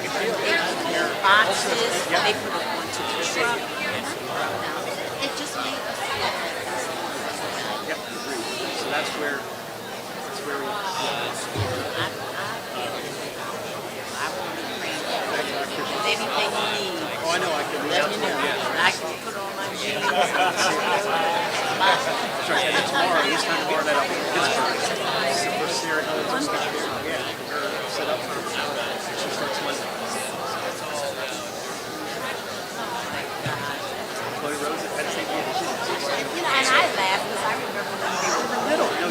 their boxes, they put them onto the truck. It just made us feel like that's the one. Yep, agreed. So that's where we. I want to be praying. Anything you need. Oh, I know. I can reach Let out me to know. you. Yeah. I can put on my jeans. That's right. And then tomorrow, this time tomorrow night, I'll be in Pittsburgh. So for Sarah Hills, yeah, her set up for. She starts Monday. Chloe Rose at Penn State. And I laugh because I remember when they were little. No,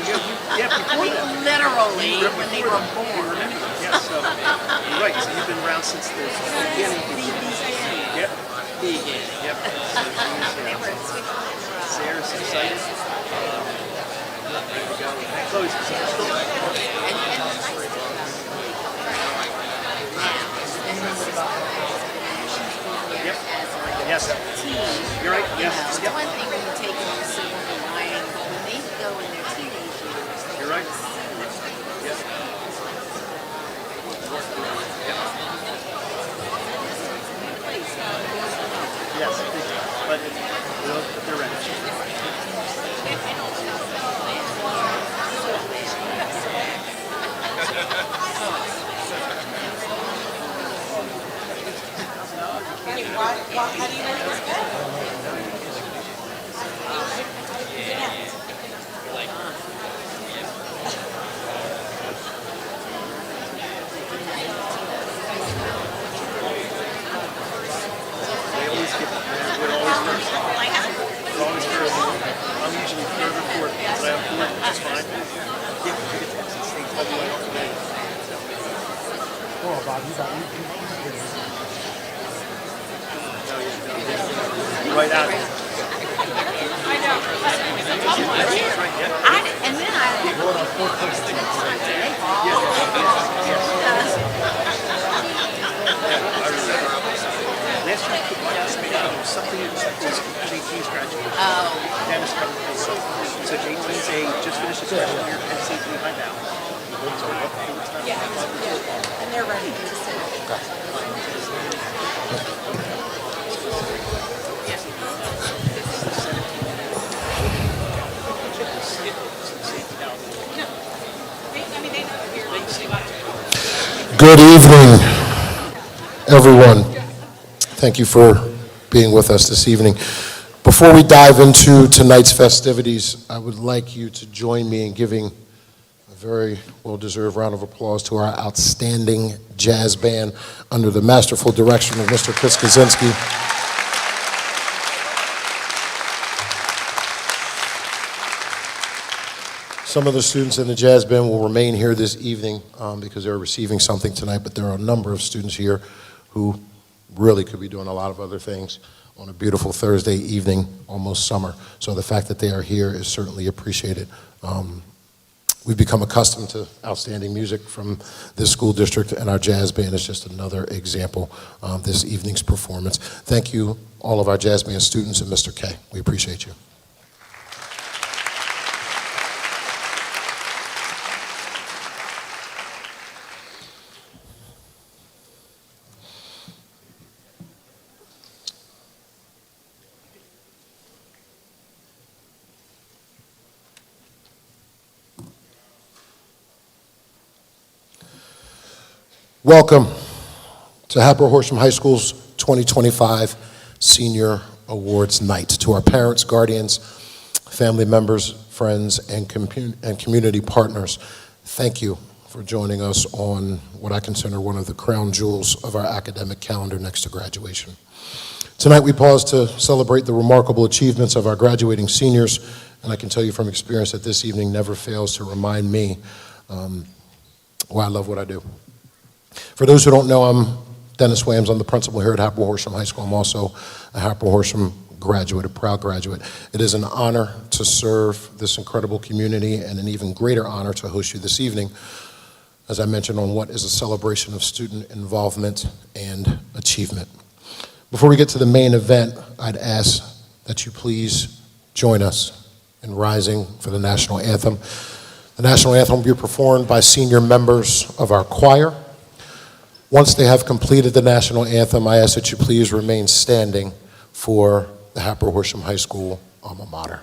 yeah, I before mean, that. literally, when they were born. Yeah, so you're right. So you've been around since the beginning. Yep. Yep. They were switching. Sarah's excited. There we go. Chloe's excited. Yep. Yes. You're right. Yes. It's Yep. one thing when you take them to Silver Hawaiian, but when they go in their teenage years, You're right. Yes. Yes. But they're ready. How do you like this bed? They always get we're always first. We're always first. I'm usually third or fourth, but I have fourth, which is fine. Yeah, you get to exit stage all the way up to me. Oh, Bob, you got Right out. I know. It's a tough one. and then I had to Last year, I asked me there was something that was JT's graduation. Oh. Dennis covered it. So JT's just finished his freshman year at Penn State behind now. Yeah. And they're ready to sit. Good evening, everyone. Thank you for being with us this evening. Before we dive into tonight's festivities, I would like you to join me in giving a very well-deserved round of applause to our outstanding jazz band under the masterful direction of Mr. Chris Kaczynski. Some of the students in the jazz band will remain here this evening because they're receiving something tonight, but there are a number of students here who really could be doing a lot of other things on a beautiful Thursday evening, almost summer. So the fact that they are here is certainly appreciated. We've become accustomed to outstanding music from this school district, and our jazz band is just another example of this evening's performance. Thank you, all of our jazz band students, and Mr. K. We appreciate you. Welcome to Hatboro-Horsham High School's 2025 Senior Awards Night. To our parents, guardians, family members, friends, and community partners, thank you for joining us on what I consider one of the crown jewels of our academic calendar next to graduation. Tonight we pause to celebrate the remarkable achievements of our graduating seniors, and I can tell you from experience that this evening never fails to remind me why I love what I do. For those who don't know, I'm Dennis Williams. I'm the principal here at Hatboro-Horsham High School. I'm also a Hatboro-Horsham graduate, a proud graduate. It is an honor to serve this incredible community and an even greater honor to host you this evening, as I mentioned, on what is a celebration of student involvement and achievement. Before we get to the main event, I'd ask that you please join us in rising for the national anthem. The national anthem will be performed by senior members of our choir. Once they have completed the national anthem, I ask that you please remain standing for the Hatboro-Horsham High School alma mater.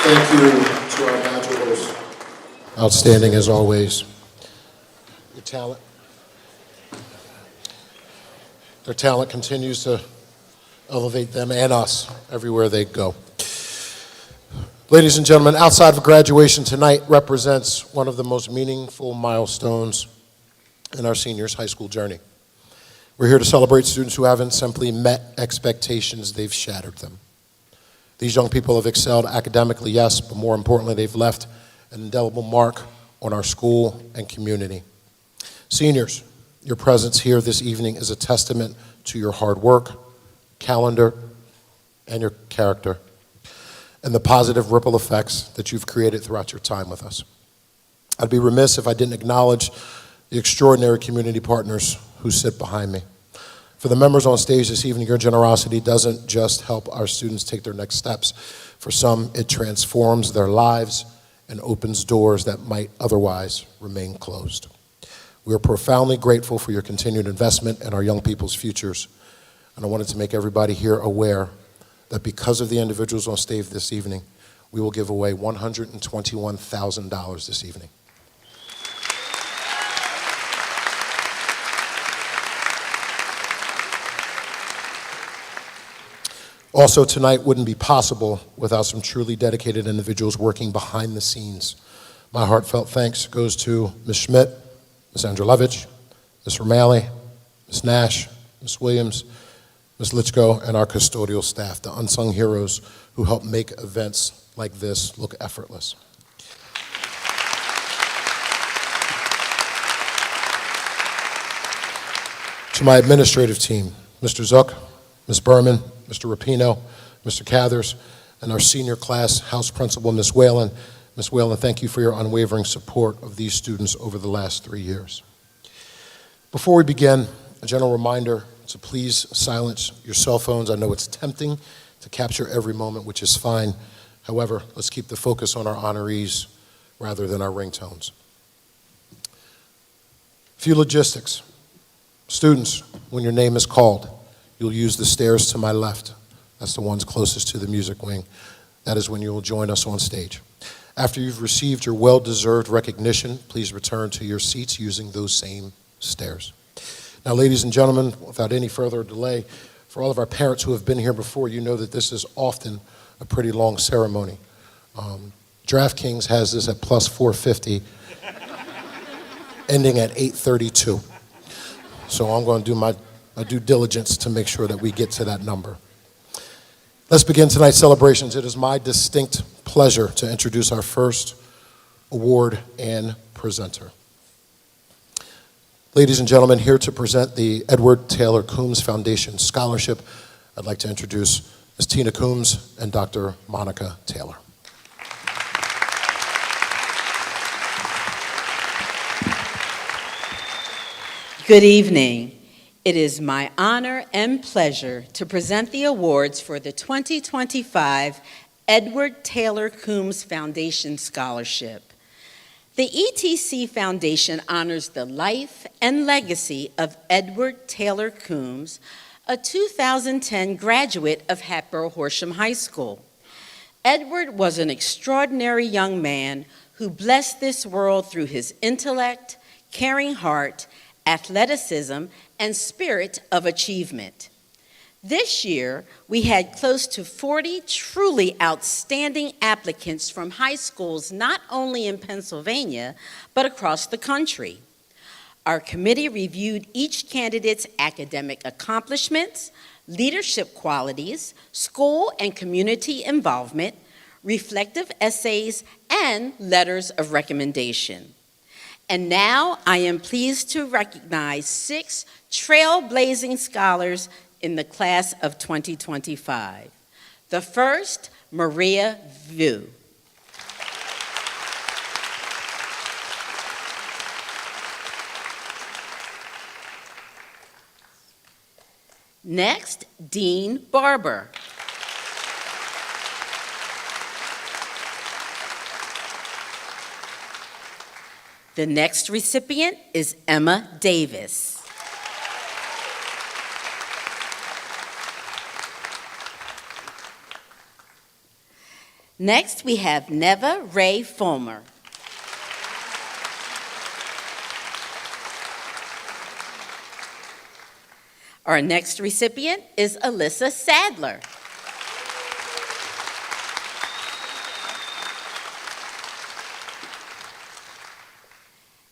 Thank you to our modulators. Outstanding as always. Your talent. Their talent continues to elevate them and us everywhere they go. Ladies and gentlemen, outside of graduation tonight represents one of the most meaningful milestones in our seniors' high school journey. We're here to celebrate students who haven't simply met expectations, they've shattered them. These young people have excelled academically, yes, but more importantly, they've left an indelible mark on our school and community. Seniors, your presence here this evening is a testament to your hard work, calendar, and your character, and the positive ripple effects that you've created throughout your time with us. I'd be remiss if I didn't acknowledge the extraordinary community partners who sit behind me. For the members on stage this evening, your generosity doesn't just help our students take their next steps. For some, it transforms their lives and opens doors that might otherwise remain closed. We are profoundly grateful for your continued investment in our young people's futures. And I wanted to make everybody here aware that because of the individuals on stage this evening, we will give away $121,000 this evening. Also tonight wouldn't be possible without some truly dedicated individuals working behind the scenes. My heartfelt thanks goes to Ms. Schmidt, Ms. Andrelevich, Ms. Romali, Ms. Nash, Ms. Williams, Ms. Litchko, and our custodial staff, the unsung heroes who help make events like this look effortless. To my administrative team, Mr. Zook, Ms. Berman, Mr. Rapino, Mr. Cathers, and our senior class house principal, Ms. Whalen. Ms. Whalen, thank you for your unwavering support of these students over the last 3 years. Before we begin, a general reminder to please silence your cell phones. I know it's tempting to capture every moment, which is fine. However, let's keep the focus on our honorees rather than our ringtones. A few logistics. Students, when your name is called, you'll use the stairs to my left. That's the ones closest to the music wing. That is when you will join us on stage. After you've received your well-deserved recognition, please return to your seats using those same stairs. Now, ladies and gentlemen, without any further delay, for all of our parents who have been here before, you know that this is often a pretty long ceremony. DraftKings has this at plus 450, ending at 8:32. So I'm going to do my due diligence to make sure that we get to that number. Let's begin tonight's celebrations. It is my distinct pleasure to introduce our first award and presenter. Ladies and gentlemen, here to present the Edward Taylor Coombs Foundation Scholarship, I'd like to introduce Ms. Tina Coombs and Dr. Monica Taylor. Good evening. It is my honor and pleasure to present the awards for the 2025 Edward Taylor Coombs Foundation Scholarship. The ETC Foundation honors the life and legacy of Edward Taylor Coombs, a 2010 graduate of Hatboro-Horsham High School. Edward was an extraordinary young man who blessed this world through his intellect, caring heart, athleticism, and spirit of achievement. This year, we had close to 40 truly outstanding applicants from high schools not only in Pennsylvania, but across the country. Our committee reviewed each candidate's academic accomplishments, leadership qualities, school and community involvement, reflective essays, and letters of recommendation. And now I am pleased to recognize 6 trailblazing scholars in the class of 2025. The first, Maria Vu. Next, Dean Barber. The next recipient is Emma Davis. Next, we have Neva Ray Fulmer. Our next recipient is Alyssa Sadler.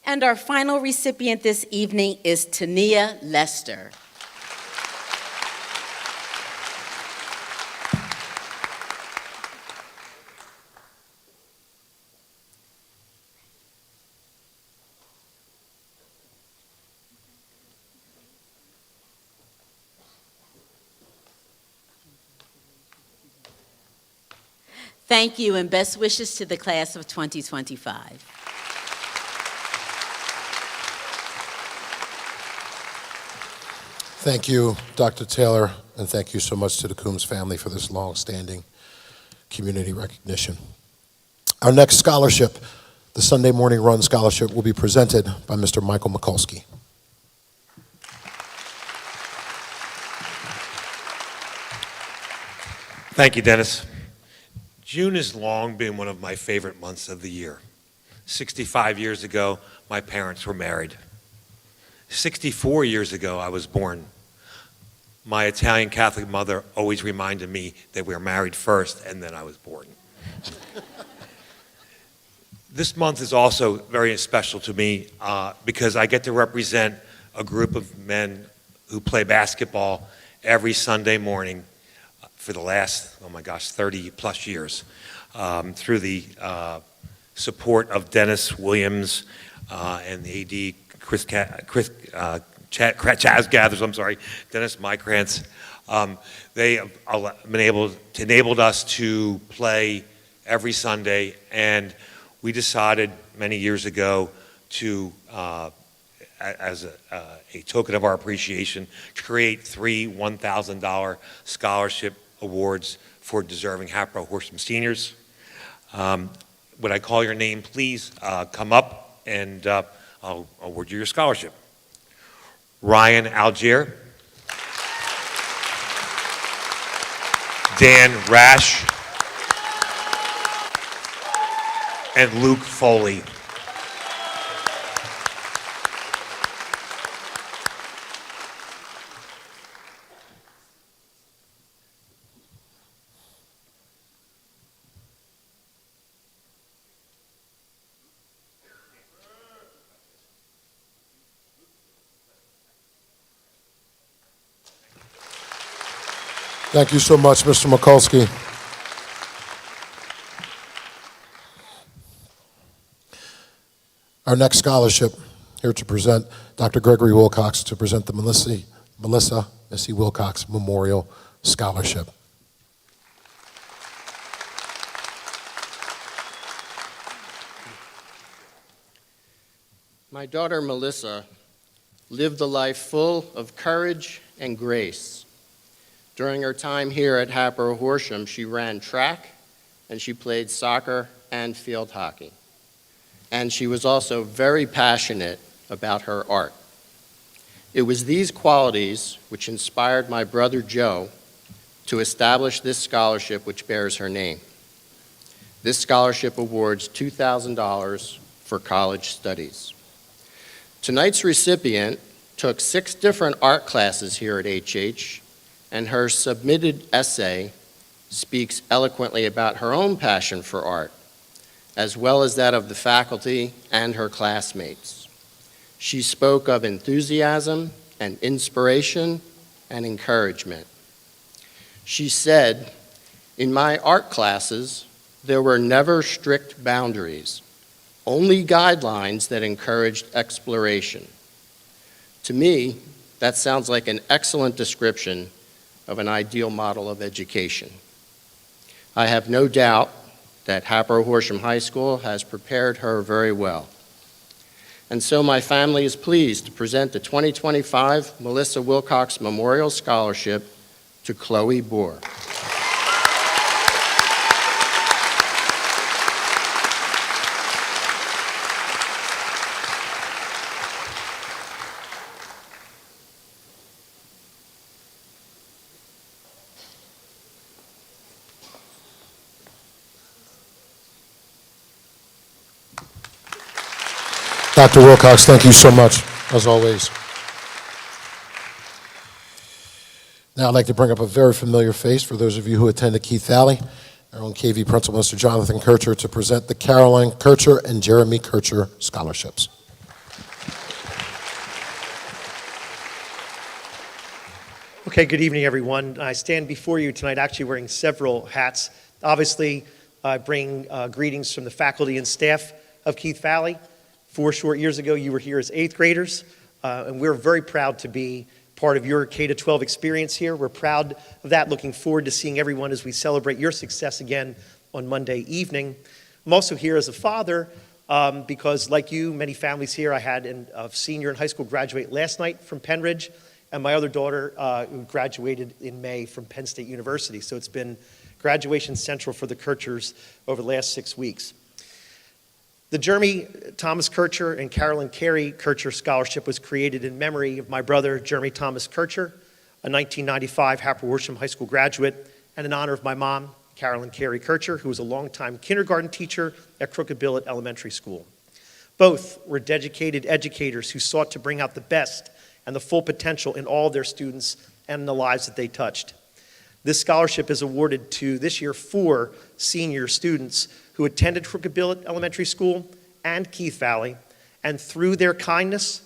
And our final recipient this evening is Tania Lester. Thank you, and best wishes to the class of 2025. Thank you, Dr. Taylor, and thank you so much to the Coombs family for this long-standing community recognition. Our next scholarship, the Sunday Morning Run Scholarship, will be presented by Mr. Michael Mikulski. Thank you, Dennis. June has long been one of my favorite months of the year. 65 years ago, my parents were married. 64 years ago, I was born. My Italian Catholic mother always reminded me that we were married first and then I was born. This month is also very special to me because I get to represent a group of men who play basketball every Sunday morning for the last, 30 plus years through the support of Dennis Williams and the AD Chaz Gathers, Dennis Mykrantz. They have enabled us to play every Sunday, and we decided many years ago to, as a token of our appreciation, to create 3 $1,000 scholarship awards for deserving Hatboro-Horsham seniors. When I call your name, please come up and I'll award you your scholarship. Ryan Algier, Dan Rash, and Luke Foley. Thank you so much, Mr. Mikulski. Our next scholarship here to present, Dr. Gregory Wilcox, to present the Melissa Missy Wilcox Memorial Scholarship. My daughter Melissa lived a life full of courage and grace. During her time here at Hatboro-Horsham, she ran track and she played soccer and field hockey. And she was also very passionate about her art. It was these qualities which inspired my brother Joe to establish this scholarship which bears her name. This scholarship awards $2,000 for college studies. Tonight's recipient took 6 different art classes here at HH, and her submitted essay speaks eloquently about her own passion for art, as well as that of the faculty and her classmates. She spoke of enthusiasm and inspiration and encouragement. She said, "In my art classes, there were never strict boundaries, only guidelines that encouraged exploration." To me, that sounds like an excellent description of an ideal model of education. I have no doubt that Hatboro-Horsham High School has prepared her very well. And so my family is pleased to present the 2025 Melissa Wilcox Memorial Scholarship to Chloe Bohr. Dr. Wilcox, thank you so much, as always. Now I'd like to bring up a very familiar face for those of you who attended Keith Valley, our own KV Principal, Mr. Jonathan Kercher, to present the Caroline Kercher and Jeremy Kercher Scholarships. Okay, good evening, everyone. I stand before you tonight actually wearing several hats. Obviously, I bring greetings from the faculty and staff of Keith Valley. 4 short years ago, you were here as 8th graders, and we're very proud to be part of your K-12 experience here. We're proud of that, looking forward to seeing everyone as we celebrate your success again on Monday evening. I'm also here as a father because, like you, many families here, I had a senior in high school graduate last night from Penn Ridge, and my other daughter who graduated in May from Penn State University. So it's been graduation central for the Kerchers over the last 6 weeks. The Jeremy Thomas Kercher and Carolyn Carey Kercher Scholarship was created in memory of my brother, Jeremy Thomas Kercher, a 1995 Hatboro-Horsham High School graduate, and in honor of my mom, Carolyn Carey Kercher, who was a longtime kindergarten teacher at Crooked Billet Elementary School. Both were dedicated educators who sought to bring out the best and the full potential in all their students and in the lives that they touched. This scholarship is awarded to, this year, 4 senior students who attended Crooked Billet Elementary School and Keith Valley, and through their kindness,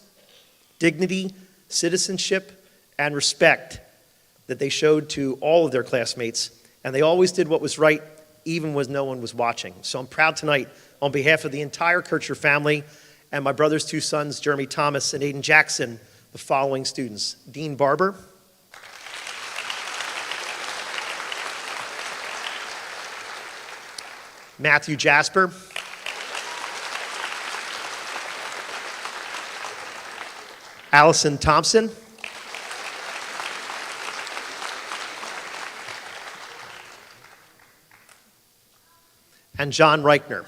dignity, citizenship, and respect that they showed to all of their classmates, and they always did what was right, even when no one was watching. So I'm proud tonight, on behalf of the entire Kercher family and my brother's 2 sons, Jeremy Thomas and Aiden Jackson, the following students: Dean Barber, Matthew Jasper, Allison Thompson, and John Reichner.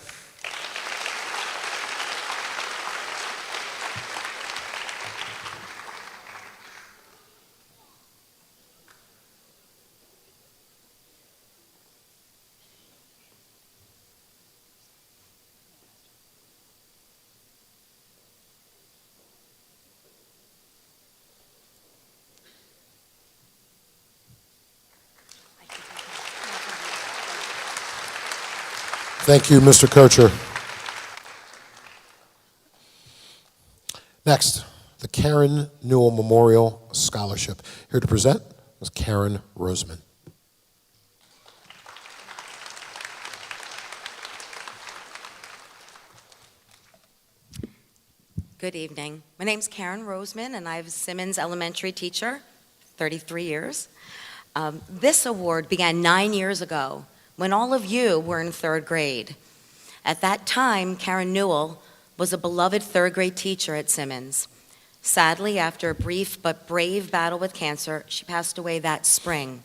Thank you, Mr. Kercher. Next, the Karen Newell Memorial Scholarship. Here to present is Karen Roseman. Good evening. My name's Karen Roseman, and I'm a Simmons elementary teacher, 33 years. This award began 9 years ago when all of you were in third grade. At that time, Karen Newell was a beloved third grade teacher at Simmons. Sadly, after a brief but brave battle with cancer, she passed away that spring.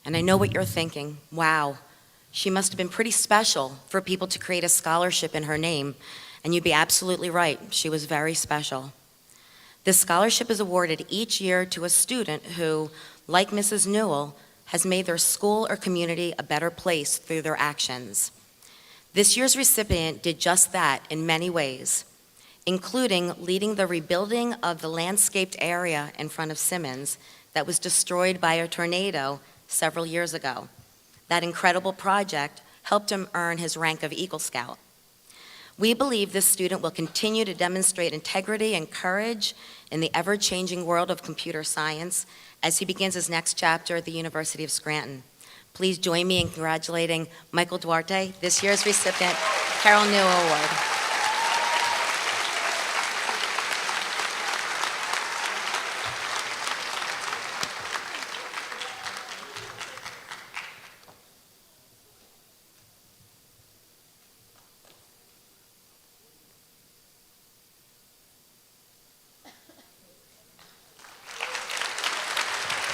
And I know what you're thinking. Wow, she must have been pretty special for people to create a scholarship in her name. And you'd be absolutely right, she was very special. This scholarship is awarded each year to a student who, like Mrs. Newell, has made their school or community a better place through their actions. This year's recipient did just that in many ways, including leading the rebuilding of the landscaped area in front of Simmons that was destroyed by a tornado several years ago. That incredible project helped him earn his rank of Eagle Scout. We believe this student will continue to demonstrate integrity and courage in the ever-changing world of computer science as he begins his next chapter at the University of Scranton. Please join me in congratulating Michael Duarte, this year's recipient, Carol Newell Award.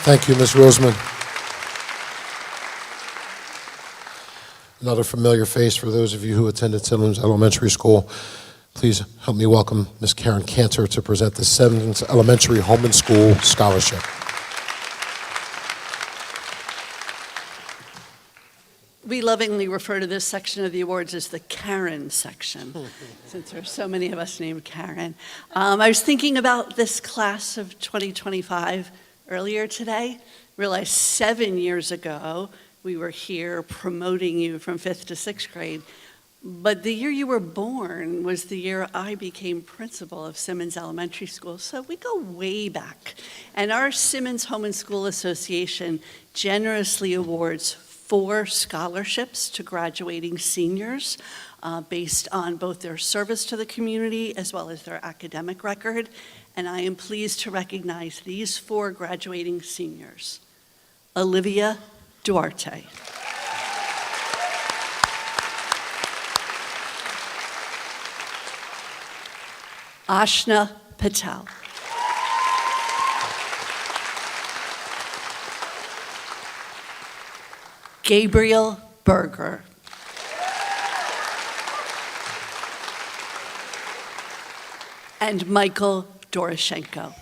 Thank you, Ms. Roseman. Another familiar face for those of you who attended Simmons Elementary School. Please help me welcome Ms. Karen Cantor to present the Simmons Elementary Home and School Scholarship. We lovingly refer to this section of the awards as the Karen section, since there are so many of us named Karen. I was thinking about this class of 2025 earlier today. Realized 7 years ago, we were here promoting you from 5th to 6th grade. But the year you were born was the year I became principal of Simmons Elementary School. So we go way back. And our Simmons Home and School Association generously awards 4 scholarships to graduating seniors based on both their service to the community as well as their academic record. And I am pleased to recognize these 4 graduating seniors. Olivia Duarte. Ashna Patel. Gabriel Berger. And Michael Doroshenko.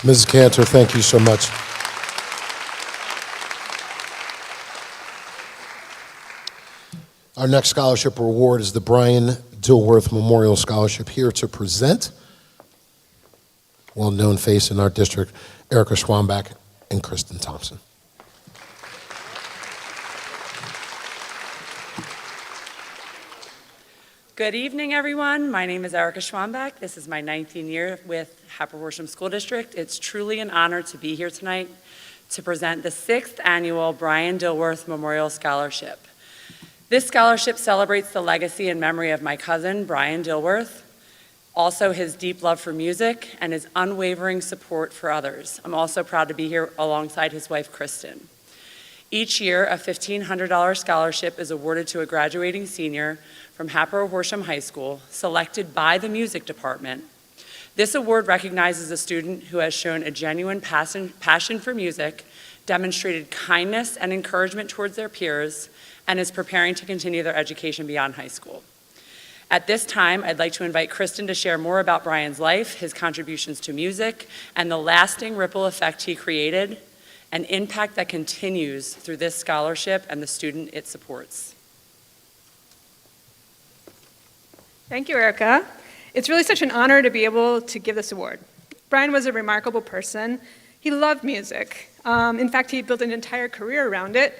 Mrs. Cantor, thank you so much. Our next scholarship award is the Brian Dworth Memorial Scholarship. Here to present, well-known face in our district, Erica Schwambach and Kristen Thompson. Good evening, everyone. My name is Erica Schwambach. This is my 19th year with Hatboro-Horsham School District. It's truly an honor to be here tonight to present the 6th annual Brian Dworth Memorial Scholarship. This scholarship celebrates the legacy and memory of my cousin, Brian Dworth, also his deep love for music and his unwavering support for others. I'm also proud to be here alongside his wife, Kristen. Each year, a $1,500 scholarship is awarded to a graduating senior from Hatboro-Horsham High School, selected by the music department. This award recognizes a student who has shown a genuine passion for music, demonstrated kindness and encouragement towards their peers, and is preparing to continue their education beyond high school. At this time, I'd like to invite Kristen to share more about Brian's life, his contributions to music, and the lasting ripple effect he created, an impact that continues through this scholarship and the student it supports. Thank you, Erica. It's really such an honor to be able to give this award. Brian was a remarkable person. He loved music. In fact, he built an entire career around it.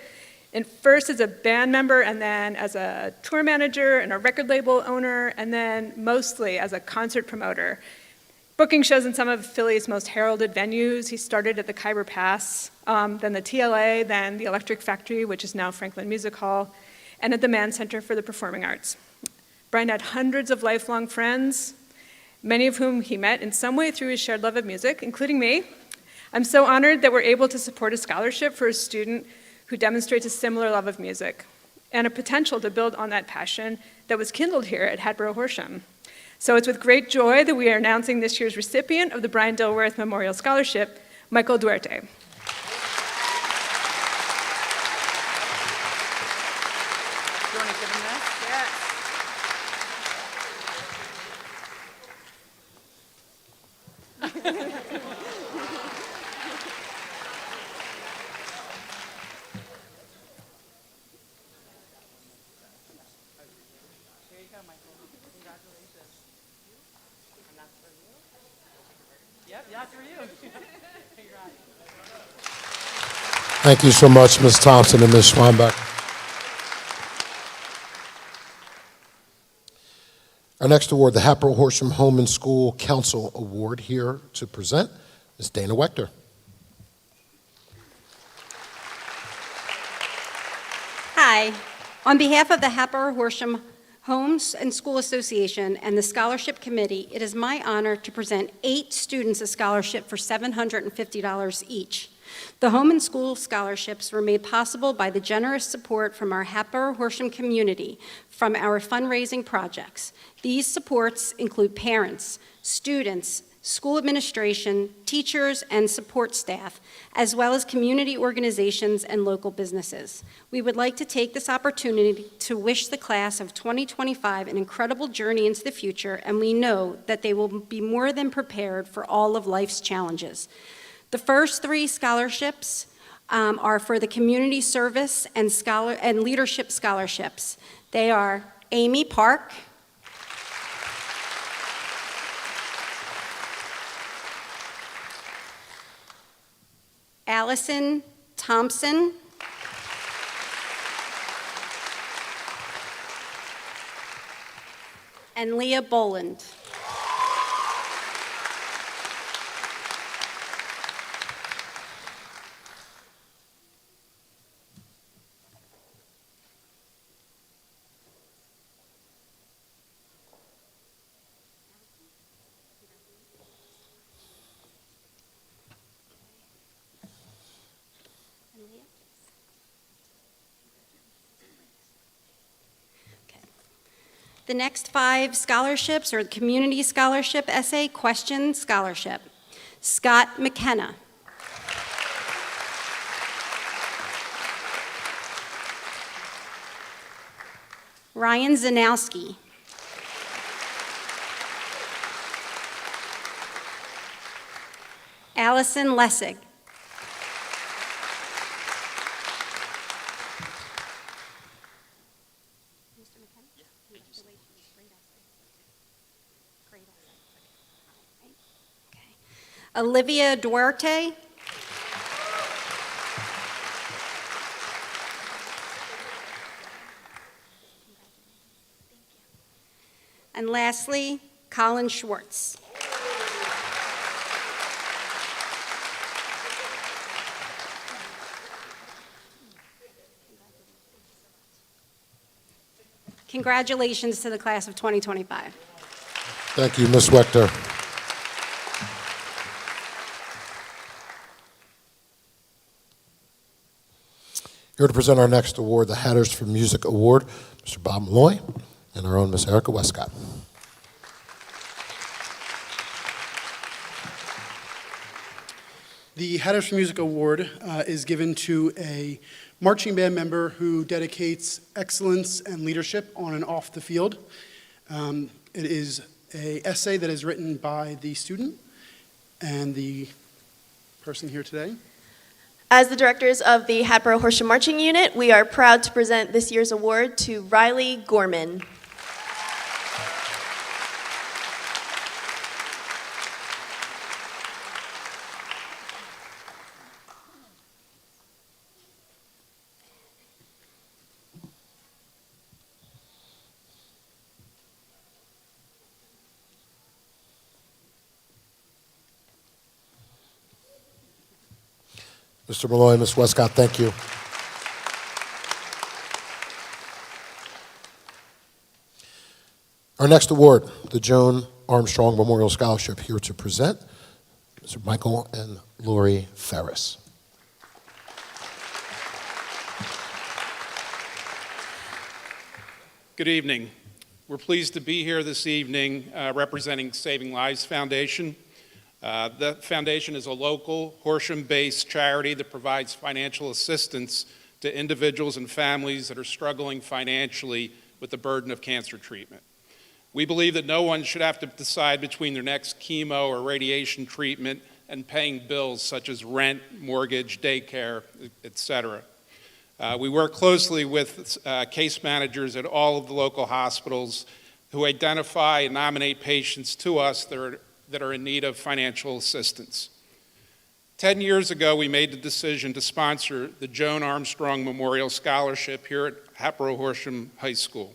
And first as a band member, and then as a tour manager and a record label owner, and then mostly as a concert promoter. Booking shows in some of Philly's most heralded venues. He started at the Khyber Pass, then the TLA, then the Electric Factory, which is now Franklin Music Hall, and at the Mann Center for the Performing Arts. Brian had hundreds of lifelong friends, many of whom he met in some way through his shared love of music, including me. I'm so honored that we're able to support a scholarship for a student who demonstrates a similar love of music and a potential to build on that passion that was kindled here at Hatboro-Horsham. So it's with great joy that we are announcing this year's recipient of the Brian Dworth Memorial Scholarship, Michael Dworth. Do you want to give him this? Yes. Here you go, Michael. Congratulations. And that's for you? Yep, that's for you. Congrats. Thank you so much, Ms. Thompson and Ms. Schwambeck. Our next award, the Hatboro-Horsham Home and School Council Award, here to present is Dana Wechter. Hi. On behalf of the Hatboro-Horsham Homes and School Association and the Scholarship Committee, it is my honor to present 8 students a scholarship for $750 each. The Home and School Scholarships were made possible by the generous support from our Hatboro-Horsham community from our fundraising projects. These supports include parents, students, school administration, teachers, and support staff, as well as community organizations and local businesses. We would like to take this opportunity to wish the class of 2025 an incredible journey into the future, and we know that they will be more than prepared for all of life's challenges. The first 3 scholarships are for the community service and leadership scholarships. They are Amy Park, Allison Thompson, and Leah Boland. The next 5 scholarships are the Community Scholarship Essay Question Scholarship. Scott McKenna. Ryan Zanowski. Allison Lessig. Olivia Duarte. And lastly, Colin Schwartz. Congratulations to the class of 2025. Thank you, Ms. Wechter. Here to present our next award, the Hatters for Music Award, Mr. Bob Malloy and our own Ms. Erica Westcott. The Hatters for Music Award is given to a marching band member who dedicates excellence and leadership on and off the field. It is an essay that is written by the student and the person here today. As the directors of the Hatboro-Horsham Marching Unit, we are proud to present this year's award to Riley Gorman. Mr. Malloy, Ms. Westcott, thank you. Our next award, the Joan Armstrong Memorial Scholarship, here to present, Mr. Michael and Lori Ferris. Good evening. We're pleased to be here this evening representing Saving Lives Foundation. The foundation is a local Horsham-based charity that provides financial assistance to individuals and families that are struggling financially with the burden of cancer treatment. We believe that no one should have to decide between their next chemo or radiation treatment and paying bills such as rent, mortgage, daycare, etc. We work closely with case managers at all of the local hospitals who identify and nominate patients to us that are in need of financial assistance. 10 years ago, we made the decision to sponsor the Joan Armstrong Memorial Scholarship here at Hatboro-Horsham High School.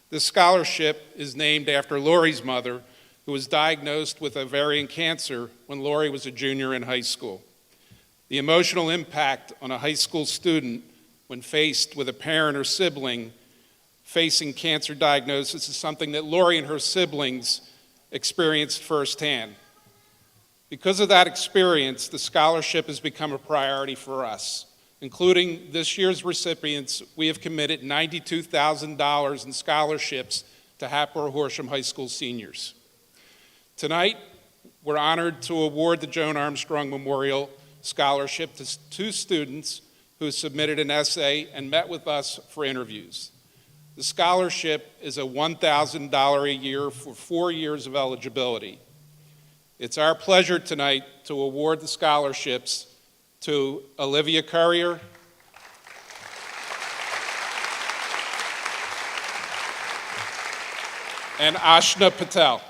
This scholarship is named after Lori's mother, who was diagnosed with ovarian cancer when Lori was a junior in high school. The emotional impact on a high school student when faced with a parent or sibling facing cancer diagnosis is something that Lori and her siblings experienced firsthand. Because of that experience, the scholarship has become a priority for us. Including this year's recipients, we have committed $92,000 in scholarships to Hatboro-Horsham High School seniors. Tonight, we're honored to award the Joan Armstrong Memorial Scholarship to two students who submitted an essay and met with us for interviews. The scholarship is a $1,000 a year for 4 years of eligibility. It's our pleasure tonight to award the scholarships to Olivia Currier, and Ashna Patel.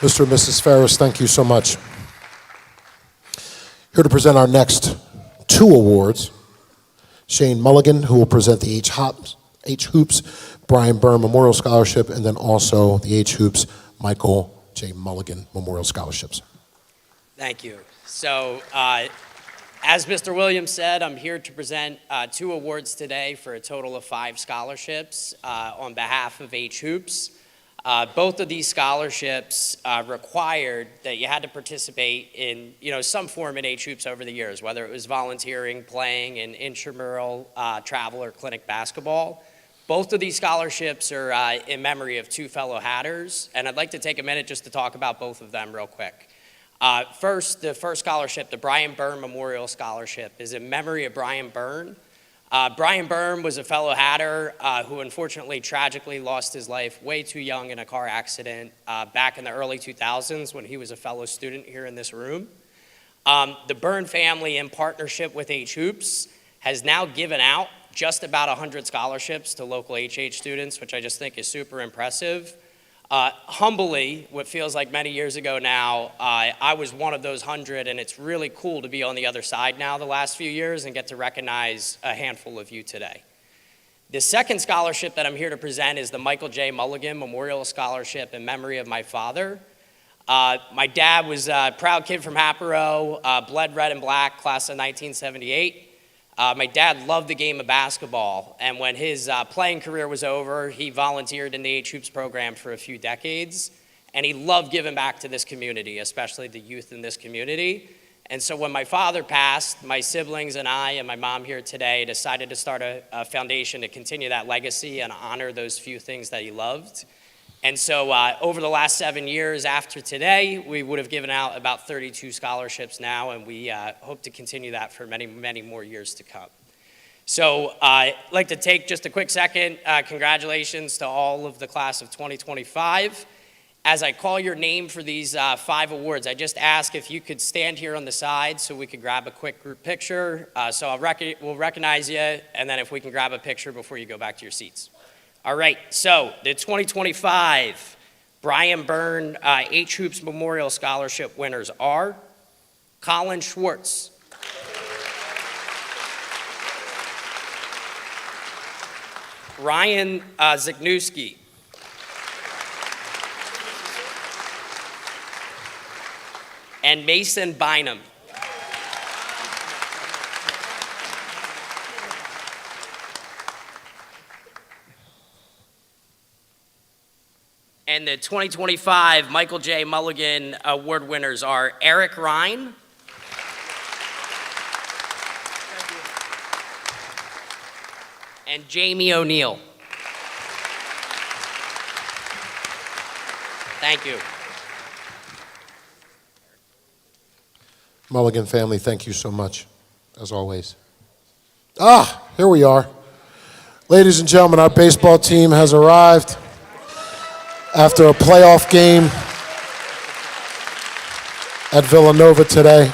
Mr. and Mrs. Ferris, thank you so much. Here to present our next two awards, Shane Mulligan, who will present the H Hoops Brian Byrne Memorial Scholarship, and then also the H Hoops Michael J. Mulligan Memorial Scholarships. Thank you. So, as Mr. Williams said, I'm here to present two awards today for a total of 5 scholarships on behalf of H Hoops. Both of these scholarships required that you had to participate in, some form in H Hoops over the years, whether it was volunteering, playing in intramural, travel, or clinic basketball. Both of these scholarships are in memory of 2 fellow Hatters, and I'd like to take a minute just to talk about both of them real quick. First, the first scholarship, the Brian Byrne Memorial Scholarship, is in memory of Brian Byrne. Brian Byrne was a fellow Hatter who unfortunately tragically lost his life way too young in a car accident back in the early 2000s when he was a fellow student here in this room. The Byrne family, in partnership with H Hoops, has now given out just about 100 scholarships to local HH students, which I just think is super impressive. Humbly, what feels like many years ago now, I was one of those 100, and it's really cool to be on the other side now the last few years and get to recognize a handful of you today. The second scholarship that I'm here to present is the Michael J. Mulligan Memorial Scholarship in memory of my father. My dad was a proud kid from Happero, bled red and black, class of 1978. My dad loved the game of basketball, and when his playing career was over, he volunteered in the H-Hoops program for a few decades, and he loved giving back to this community, especially the youth in this community. And so when my father passed, my siblings and I and my mom here today decided to start a foundation to continue that legacy and honor those few things that he loved. And so over the last 7 years after today, we would have given out about 32 scholarships now, and we hope to continue that for many, many more years to come. So I'd like to take just a quick second. Congratulations to all of the class of 2025. As I call your name for these 5 awards, I just ask if you could stand here on the side so we could grab a quick group picture. So we'll recognize you, and then if we can grab a picture before you go back to your seats. All right, so the 2025 Brian Byrne H-Hoops Memorial Scholarship winners are Colin Schwartz, Ryan Zagnuski, and Mason Bynum. And the 2025 Michael J. Mulligan Award winners are Eric Ryan, and Jamie O'Neill. Thank you. Mulligan family, thank you so much, as always. Here we are. Ladies and gentlemen, our baseball team has arrived after a playoff game at Villanova today.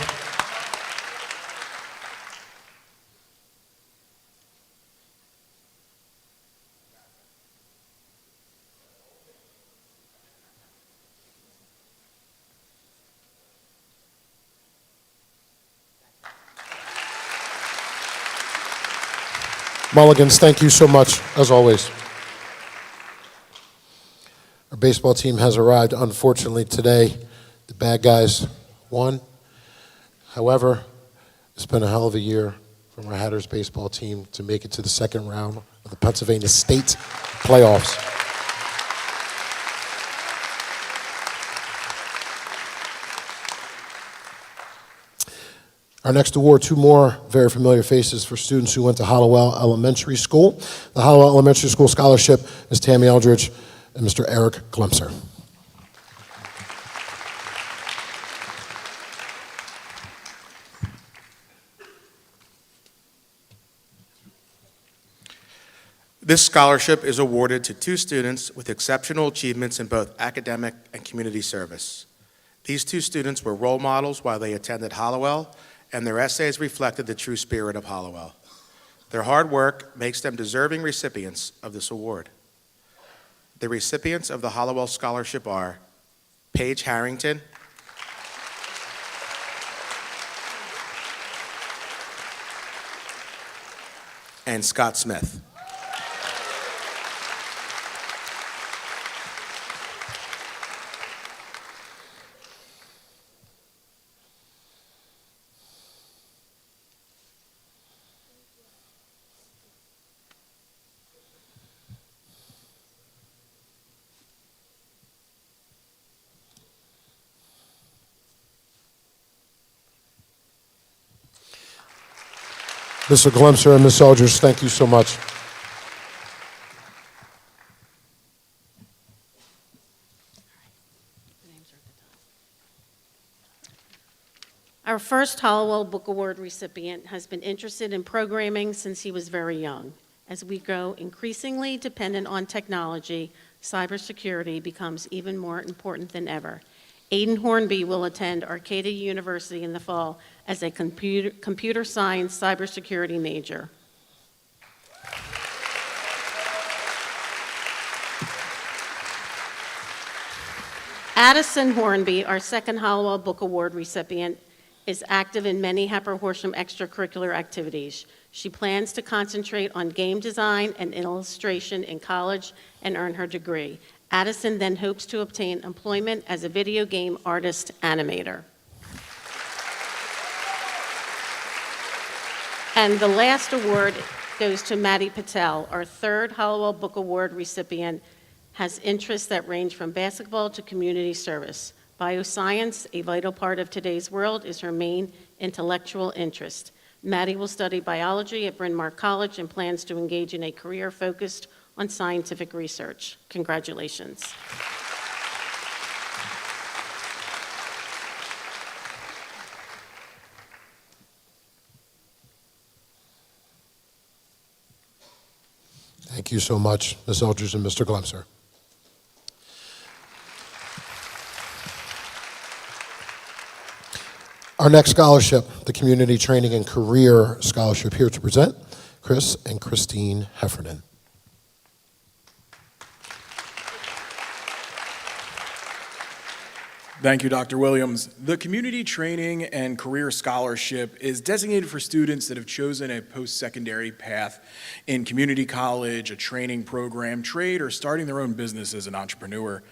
Mulligans, thank you so much, as always. Our baseball team has arrived. Unfortunately, today, the bad guys won. However, it's been a hell of a year from our Hatters baseball team to make it to the second round of the Pennsylvania State playoffs. Our next award, 2 more very familiar faces for students who went to Hollowell Elementary School. The Hollowell Elementary School Scholarship is Tammy Eldridge and Mr. Eric Glemser. This scholarship is awarded to 2 students with exceptional achievements in both academic and community service. These 2 students were role models while they attended Hollowell, and their essays reflected the true spirit of Hollowell. Their hard work makes them deserving recipients of this award. The recipients of the Hollowell Scholarship are Paige Harrington, and Scott Smith. Mr. Glemser and Ms. Eldridge, thank you so much. Our first Hollowell Book Award recipient has been interested in programming since he was very young. As we grow increasingly dependent on technology, cybersecurity becomes even more important than ever. Aiden Hornby will attend Arcadia University in the fall as a computer science cybersecurity major. Addison Hornby, our second Hollowell Book Award recipient, is active in many Hatboro-Horsham extracurricular activities. She plans to concentrate on game design and illustration in college and earn her degree. Addison then hopes to obtain employment as a video game artist animator. And the last award goes to Maddie Patel, our third Hollowell Book Award recipient, has interests that range from basketball to community service. Bioscience, a vital part of today's world, is her main intellectual interest. Maddie will study biology at Bryn Mawr College and plans to engage in a career focused on scientific research. Congratulations. Thank you so much, Ms. Eldridge and Mr. Glemser. Our next scholarship, the Community Training and Career Scholarship, here to present, Chris and Christine Heffernan. Thank you, Dr. Williams. The Community Training and Career Scholarship is designated for students that have chosen a post-secondary path in community college, a training program, trade, or starting their own business as an entrepreneur.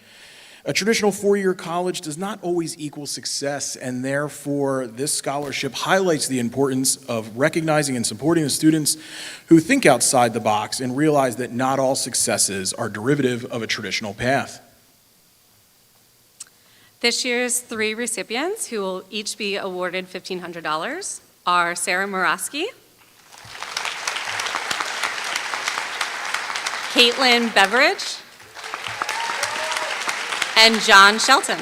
A traditional four-year college does not always equal success, and therefore this scholarship highlights the importance of recognizing and supporting the students who think outside the box and realize that not all successes are derivative of a traditional path. This year's three recipients, who will each be awarded $1,500, are Sarah Moraski, Caitlin Beveridge, and John Shelton.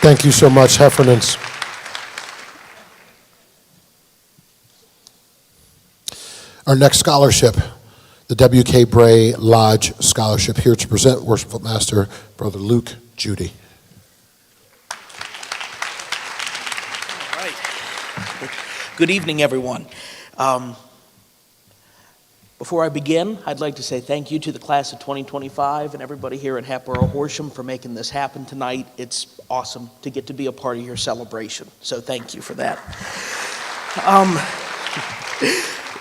Thank you so much, Heffernans. Our next scholarship, the W.K. Bray Lodge Scholarship, here to present Worshipful Master Brother Luke Judy. All right. Good evening, everyone. Before I begin, I'd like to say thank you to the class of 2025 and everybody here at Hatboro-Horsham for making this happen tonight. It's awesome to get to be a part of your celebration, so thank you for that.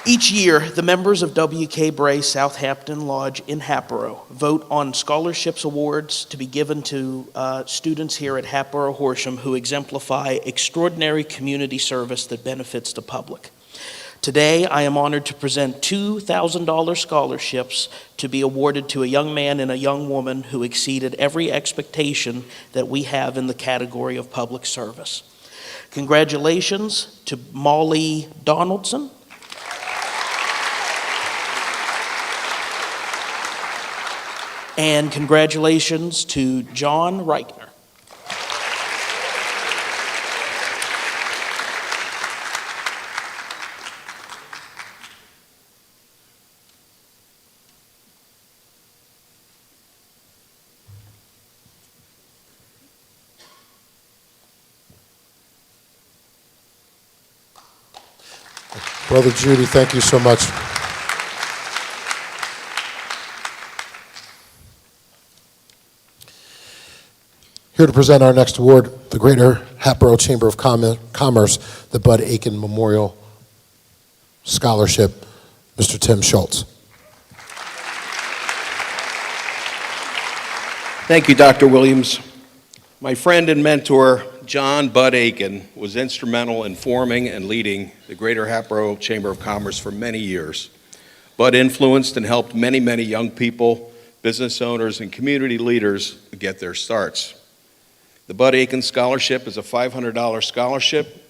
Each year, the members of W.K. Bray Southampton Lodge in Hatboro vote on scholarships awards to be given to students here at Hatboro-Horsham who exemplify extraordinary community service that benefits the public. Today, I am honored to present $2,000 scholarships to be awarded to a young man and a young woman who exceeded every expectation that we have in the category of public service. Congratulations to Molly Donaldson, and congratulations to John Reichner. Brother Judy, thank you so much. Here to present our next award, the Greater Hatboro Chamber of Commerce, the Bud Aken Memorial Scholarship, Mr. Tim Schultz. Thank you, Dr. Williams. My friend and mentor, John Bud Aken, was instrumental in forming and leading the Greater Hatboro Chamber of Commerce for many years. Bud influenced and helped many, many young people, business owners, and community leaders get their starts. The Bud Aken Scholarship is a $500 scholarship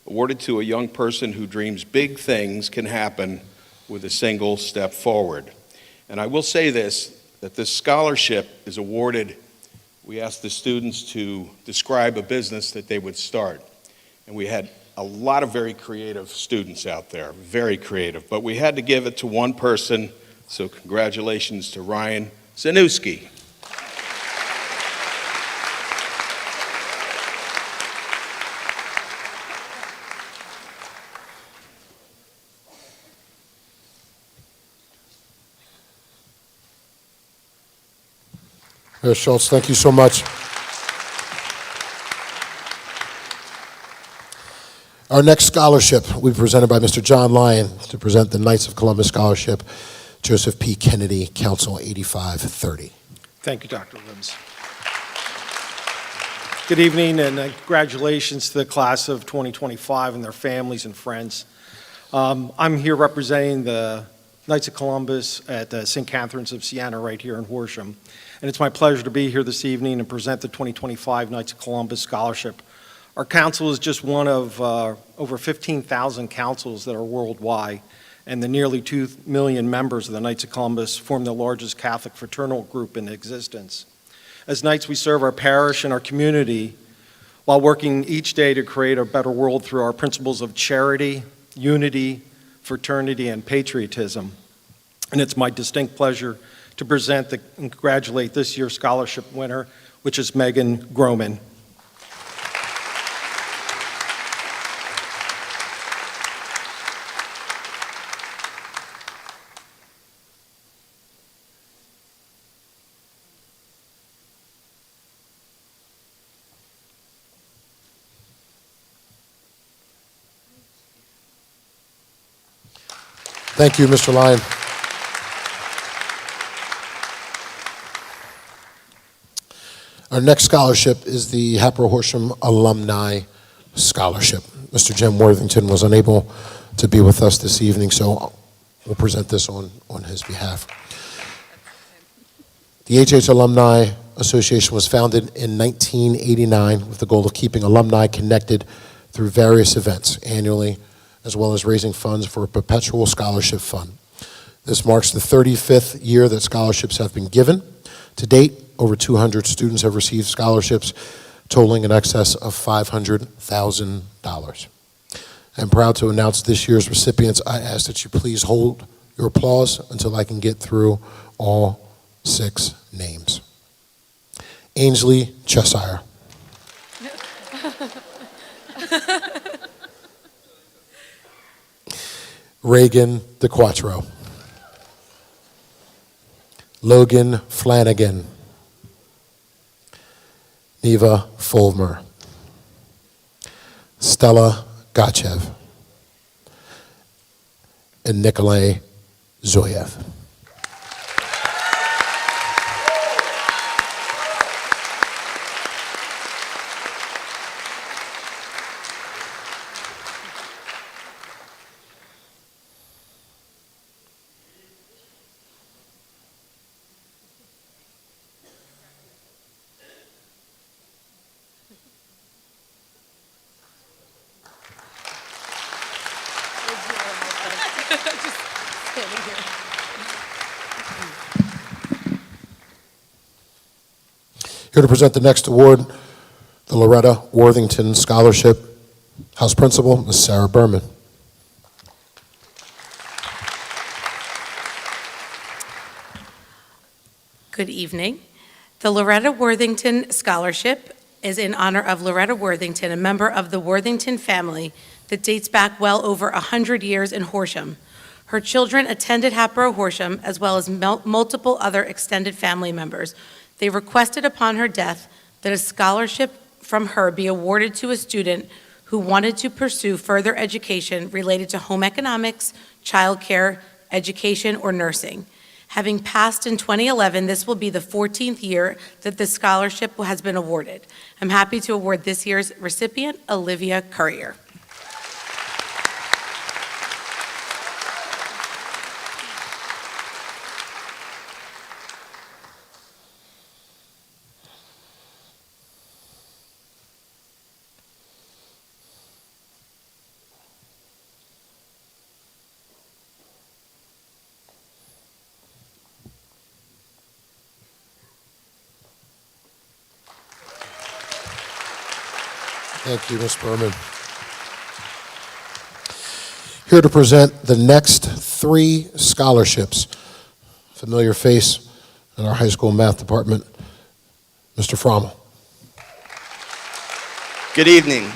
awarded to a young person who dreams big things can happen with a single step forward. And I will say this, that this scholarship is awarded. We asked the students to describe a business that they would start. And we had a lot of very creative students out there, very creative. But we had to give it to one person, so congratulations to Ryan Zanusky. Mayor Schultz, thank you so much. Our next scholarship will be presented by Mr. John Lyon to present the Knights of Columbus Scholarship, Joseph P. Kennedy, Council 8530. Thank you, Dr. Williams. Good evening and congratulations to the class of 2025 and their families and friends. I'm here representing the Knights of Columbus at St. Catherine's of Siena right here in Horsham. And it's my pleasure to be here this evening and present the 2025 Knights of Columbus Scholarship. Our council is just one of over 15,000 councils that are worldwide, and the nearly 2 million members of the Knights of Columbus form the largest Catholic fraternal group in existence. As Knights, we serve our parish and our community while working each day to create a better world through our principles of charity, unity, fraternity, and patriotism. And it's my distinct pleasure to present and congratulate this year's scholarship winner, which is Megan Groman. Thank you, Mr. Lyon. Our next scholarship is the Hatboro-Horsham Alumni Scholarship. Mr. Jim Worthington was unable to be with us this evening, so we'll present this on his behalf. The HHEA Alumni Association was founded in 1989 with the goal of keeping alumni connected through various events annually, as well as raising funds for a perpetual scholarship fund. This marks the 35th year that scholarships have been given. To date, over 200 students have received scholarships totaling in excess of $500,000. I'm proud to announce this year's recipients. I ask that you please hold your applause until I can get through all 6 names. Ainsley Cheshire. Reagan DeQuattro. Logan Flanagan. Neva Fulmer. Stella Gachev. And Nikolay Zoyev. Here to present the next award, the Loretta Worthington Scholarship, House Principal, Ms. Sarah Berman. Good evening. The Loretta Worthington Scholarship is in honor of Loretta Worthington, a member of the Worthington family that dates back well over 100 years in Horsham. Her children attended Hatboro-Horsham, as well as multiple other extended family members. They requested upon her death that a scholarship from her be awarded to a student who wanted to pursue further education related to home economics, childcare, education, or nursing. Having passed in 2011, this will be the 14th year that the scholarship has been awarded. I'm happy to award this year's recipient, Olivia Currier. Thank you, Ms. Berman. Here to present the next 3 scholarships. Familiar face in our high school math department, Mr. Frommel. Good evening.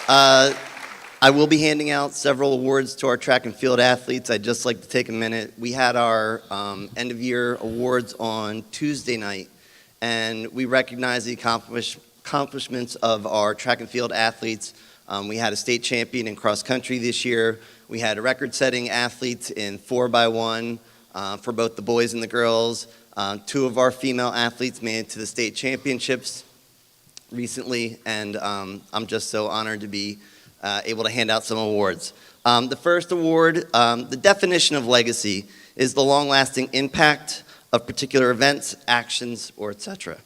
I will be handing out several awards to our track and field athletes. I'd just like to take a minute. We had our end-of-year awards on Tuesday night, and we recognize the accomplishments of our track and field athletes. We had a state champion in cross country this year. We had record-setting athletes in 4x1 for both the boys and the girls. 2 of our female athletes made it to the state championships recently, and I'm just so honored to be able to hand out some awards. The first award, the definition of legacy, is the long-lasting impact of particular events, actions, or etc.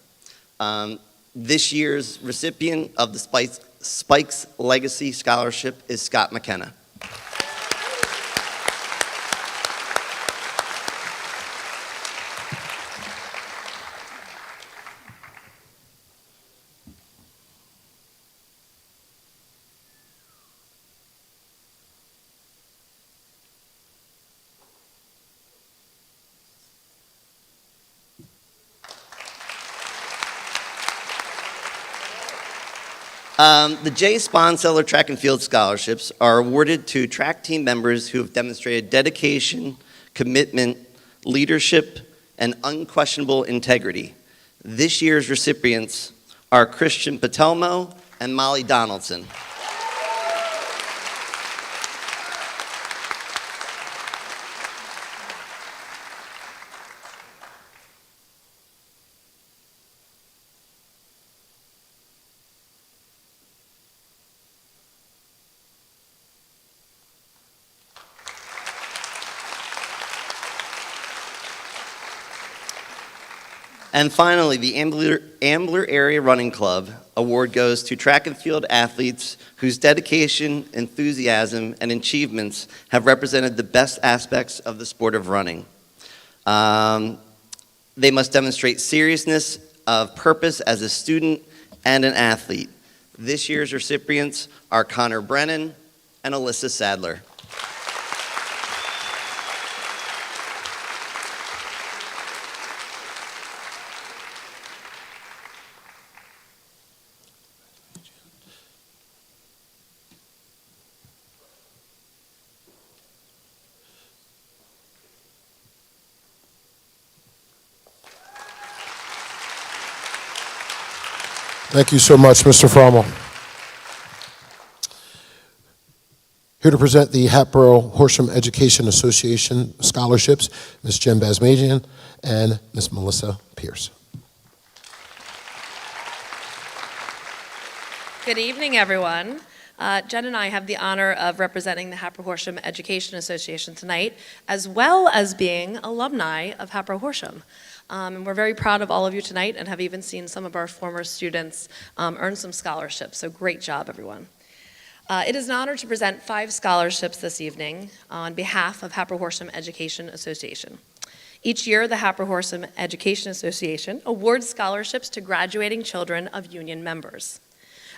This year's recipient of the Spikes Legacy Scholarship is Scott McKenna. The J. Sponseller Track and Field Scholarships are awarded to track team members who have demonstrated dedication, commitment, leadership, and unquestionable integrity. This year's recipients are Christian Patelmo and Molly Donaldson. And finally, the Amler Area Running Club award goes to track and field athletes whose dedication, enthusiasm, and achievements have represented the best aspects of the sport of running. They must demonstrate seriousness of purpose as a student and an athlete. This year's recipients are Connor Brennan and Alyssa Sadler. Thank you so much, Mr. Frommel. Here to present the Hatboro-Horsham Education Association scholarships, Ms. Jen Basmadian and Ms. Melissa Pierce. Good evening, everyone. Jen and I have the honor of representing the Hatboro-Horsham Education Association tonight, as well as being alumni of Hatboro-Horsham. And we're very proud of all of you tonight and have even seen some of our former students earn some scholarships, so great job, everyone. It is an honor to present 5 scholarships this evening on behalf of Hatboro-Horsham Education Association. Each year, the Hatboro-Horsham Education Association awards scholarships to graduating children of union members.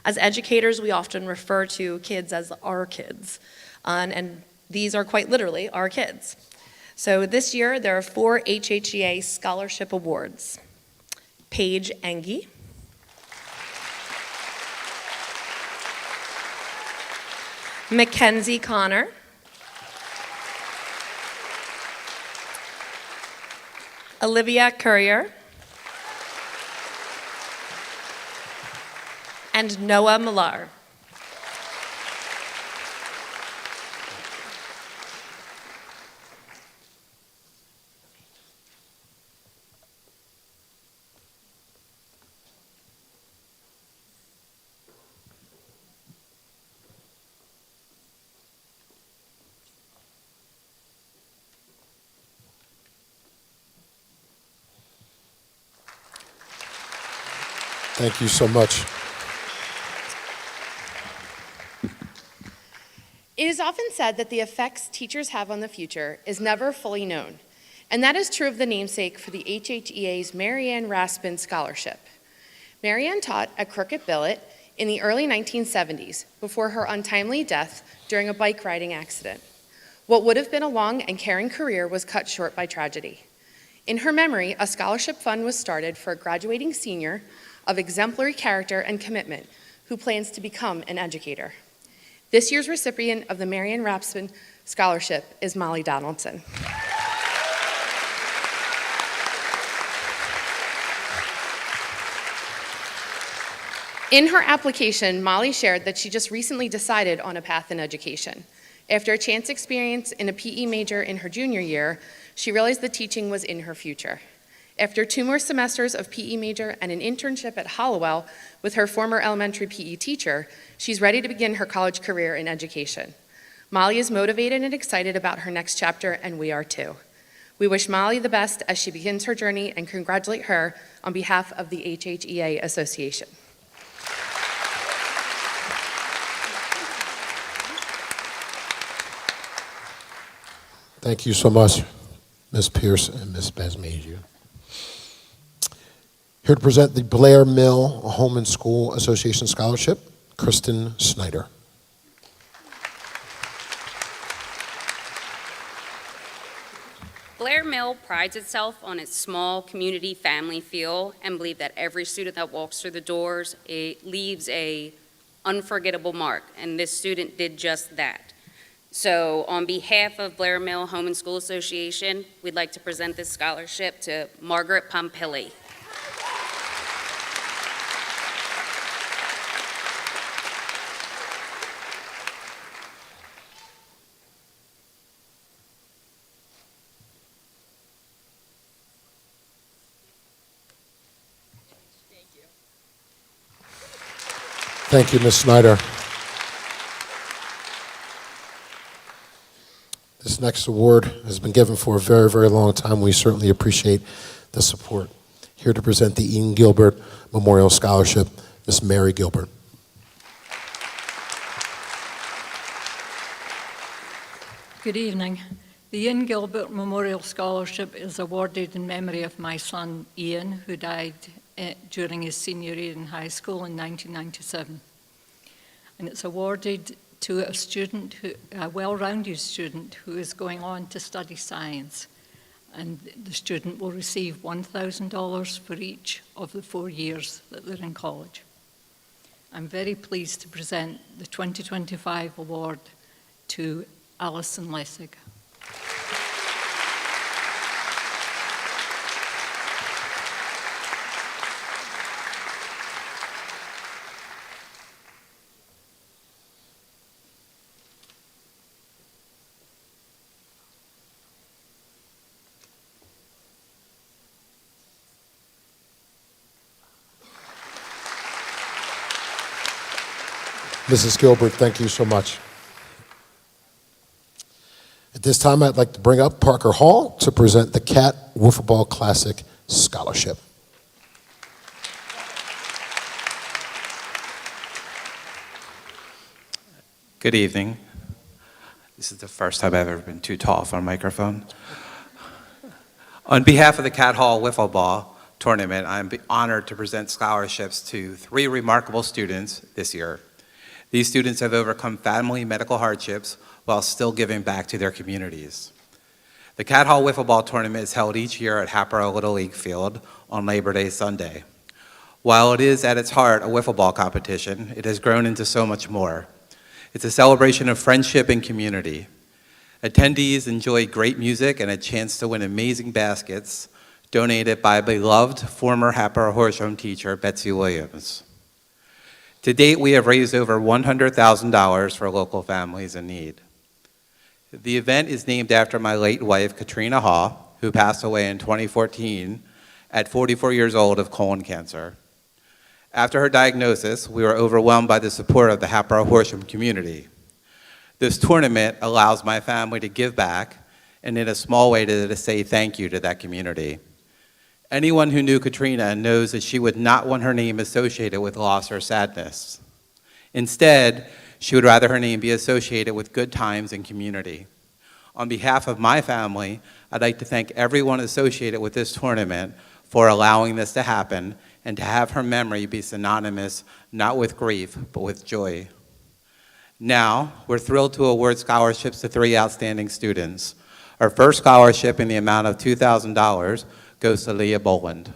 As educators, we often refer to kids as our kids, and these are quite literally our kids. So this year, there are 4 HHEA Scholarship Awards. Paige Engie, Mackenzie Connor, Olivia Courier, and Noah Millar. Thank you so much. It is often said that the effects teachers have on the future is never fully known, and that is true of the namesake for the HHEA's Maryanne Raspen Scholarship. Maryanne taught at Crooked Billet in the early 1970s before her untimely death during a bike riding accident. What would have been a long and caring career was cut short by tragedy. In her memory, a scholarship fund was started for a graduating senior of exemplary character and commitment who plans to become an educator. This year's recipient of the Maryanne Raspen Scholarship is Molly Donaldson. In her application, Molly shared that she just recently decided on a path in education. After a chance experience in a PE major in her junior year, she realized that teaching was in her future. After 2 more semesters of PE major and an internship at Hollowell with her former elementary PE teacher, she's ready to begin her college career in education. Molly is motivated and excited about her next chapter, and we are too. We wish Molly the best as she begins her journey and congratulate her on behalf of the HHEA Association. Thank you so much, Ms. Pierce and Ms. Basmeju. Here to present the Blair Mill Home and School Association Scholarship, Kristen Snyder. Blair Mill prides itself on its small community family feel and believe that every student that walks through the doors leaves a unforgettable mark, and this student did just that. So on behalf of Blair Mill Home and School Association, we'd like to present this scholarship to Margaret Pompili. Thank you, Ms. Snyder. This next award has been given for a very, very long time. We certainly appreciate the support. Here to present the Ian Gilbert Memorial Scholarship, Ms. Mary Gilbert. Good evening. The Ian Gilbert Memorial Scholarship is awarded in memory of my son Ian, who died during his senior year in high school in 1997. And it's awarded to a student, a well-rounded student who is going on to study science. And the student will receive $1,000 for each of the 4 years that they're in college. I'm very pleased to present the 2025 award to Alison Lessig. Mrs. Gilbert, thank you so much. At this time, I'd like to bring up Parker Hall to present the Cat Woofball Classic Scholarship. Good evening. This is the first time I've ever been too tall for a microphone. On behalf of the Cat Hall Wiffle Ball Tournament, I'm honored to present scholarships to 3 remarkable students this year. These students have overcome family medical hardships while still giving back to their communities. The Cat Hall Wiffle Ball Tournament is held each year at Happer Little League Field on Labor Day Sunday. While it is at its heart a wiffle ball competition, it has grown into so much more. It's a celebration of friendship and community. Attendees enjoy great music and a chance to win amazing baskets donated by beloved former Hatboro-Horsham teacher Betsy Williams. To date, we have raised over $100,000 for local families in need. The event is named after my late wife, Katrina Haw, who passed away in 2014 at 44 years old of colon cancer. After her diagnosis, we were overwhelmed by the support of the Hatboro-Horsham community. This tournament allows my family to give back and in a small way to say thank you to that community. Anyone who knew Katrina knows that she would not want her name associated with loss or sadness. Instead, she would rather her name be associated with good times and community. On behalf of my family, I'd like to thank everyone associated with this tournament for allowing this to happen and to have her memory be synonymous not with grief, but with joy. Now, we're thrilled to award scholarships to 3 outstanding students. Our first scholarship in the amount of $2,000 goes to Leah Boland.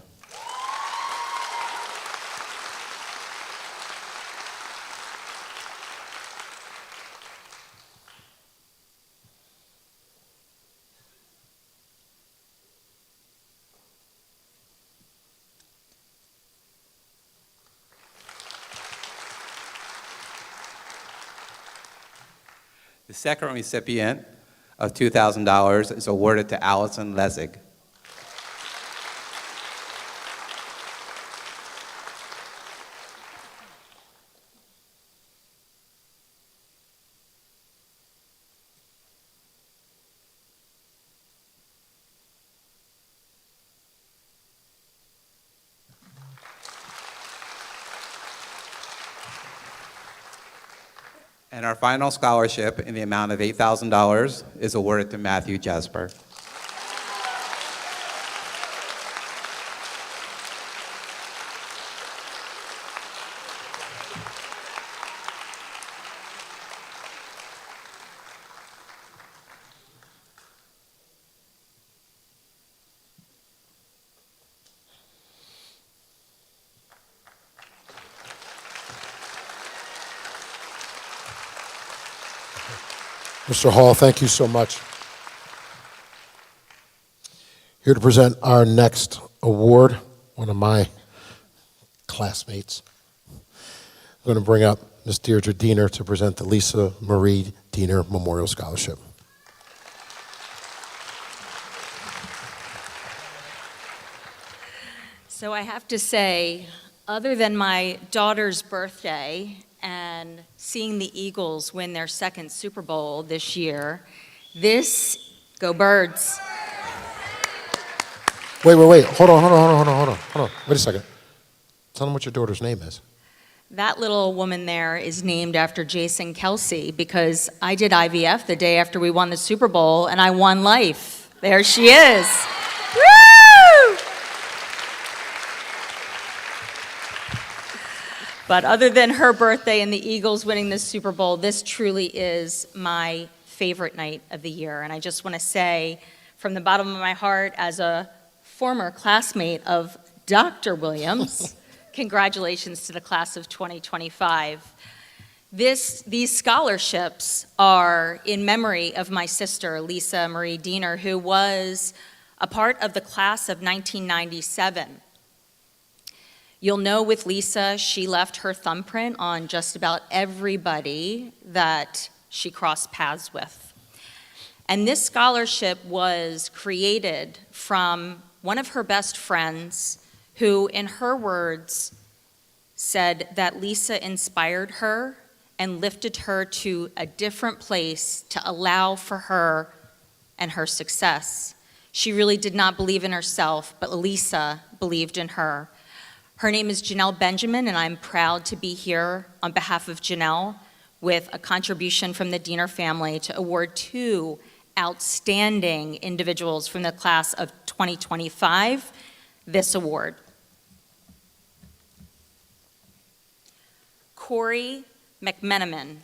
The second recipient of $2,000 is awarded to Allison Lezig. And our final scholarship in the amount of $8,000 is awarded to Matthew Jasper. Mr. Hall, thank you so much. Here to present our next award, one of my classmates. I'm going to bring up Ms. Deirdre Diener to present the Lisa Marie Diener Memorial Scholarship. So I have to say, other than my daughter's birthday and seeing the Eagles win their second Super Bowl this year, go Birds. Wait. Hold on. Wait a second. Tell them what your daughter's name is. That little woman there is named after Jason Kelsey because I did IVF the day after we won the Super Bowl and I won life. There she is. Woo! But other than her birthday and the Eagles winning the Super Bowl, this truly is my favorite night of the year. And I just want to say from the bottom of my heart, as a former classmate of Dr. Williams, congratulations to the class of 2025. These scholarships are in memory of my sister, Lisa Marie Diener, who was a part of the class of 1997. You'll know with Lisa, she left her thumbprint on just about everybody that she crossed paths with. And this scholarship was created from one of her best friends who, in her words, said that Lisa inspired her and lifted her to a different place to allow for her and her success. She really did not believe in herself, but Lisa believed in her. Her name is Janelle Benjamin, and I'm proud to be here on behalf of Janelle with a contribution from the Diener family to award two outstanding individuals from the class of 2025 this award. Corey McMenamin.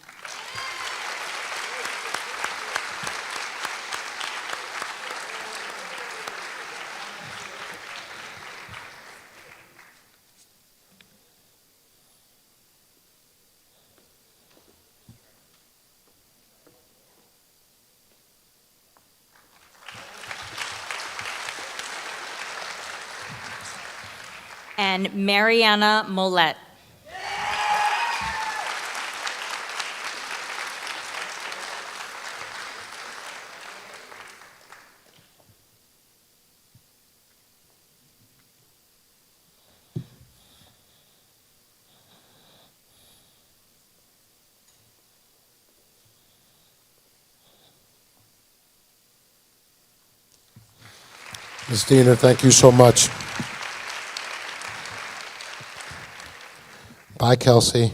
And Mariana Molette. Ms. Diener, thank you so much. Bye, Kelsey.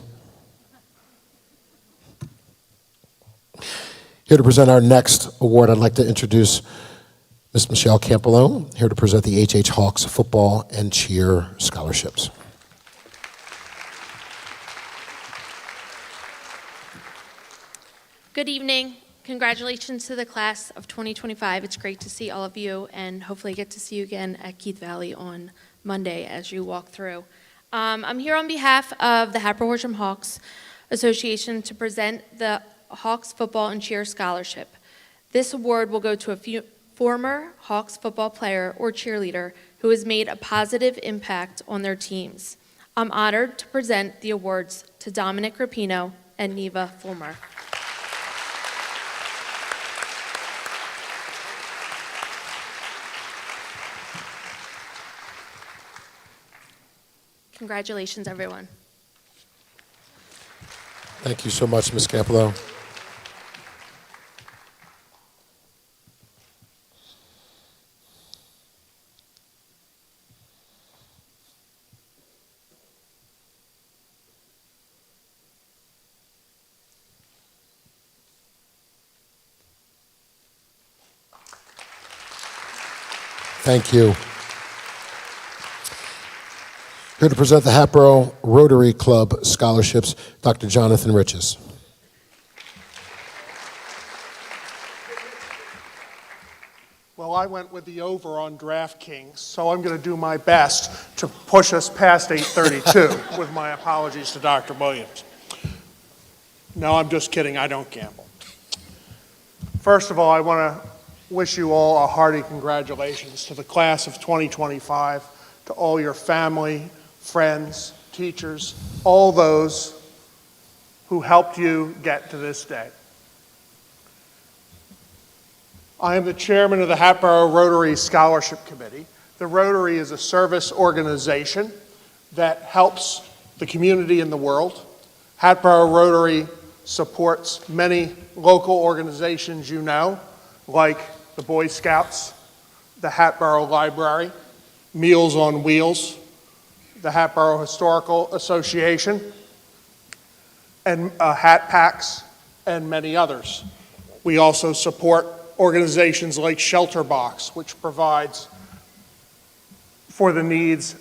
Here to present our next award, I'd like to introduce Ms. Michelle Campolone, here to present the HH Hawks Football and Cheer Scholarships. Good evening. Congratulations to the class of 2025. It's great to see all of you and hopefully get to see you again at Keith Valley on Monday as you walk through. I'm here on behalf of the Hatboro-Horsham Hawks Association to present the Hawks Football and Cheer Scholarship. This award will go to a former Hawks football player or cheerleader who has made a positive impact on their teams. I'm honored to present the awards to Dominic Rapino and Neva Fulmer. Congratulations, everyone. Thank you so much, Ms. Campolo. Thank you. Here to present the Hatboro Rotary Club scholarships, Dr. Jonathan Riches. Well, I went with the over on DraftKings, so I'm going to do my best to push us past 8:32 with my apologies to Dr. Williams. No, I'm just kidding. I don't gamble. First of all, I want to wish you all a hearty congratulations to the class of 2025, to all your family, friends, teachers, all those who helped you get to this day. I am the chairman of the Hatboro Rotary Scholarship Committee. The Rotary is a service organization that helps the community in the world. Hatboro Rotary supports many local organizations you know, like the Boy Scouts, the Hatboro Library, Meals on Wheels, the Hatboro Historical Association, and Hat Packs, and many others. We also support organizations like Shelter Box, which provides for the needs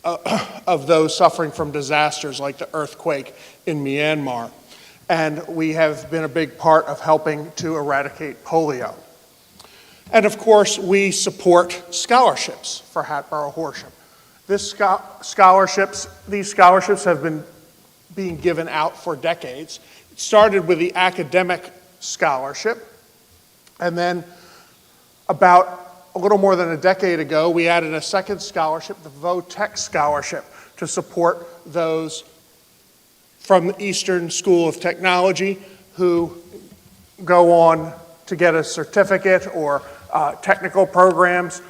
of those suffering from disasters like the earthquake in Myanmar. And we have been a big part of helping to eradicate polio. And of course, we support scholarships for Hatboro-Horsham. These scholarships have been being given out for decades. It started with the academic scholarship, and then about a little more than a decade ago, we added a second scholarship, the VOTEC Scholarship, to support those from the Eastern School of Technology who go on to get a certificate or technical programs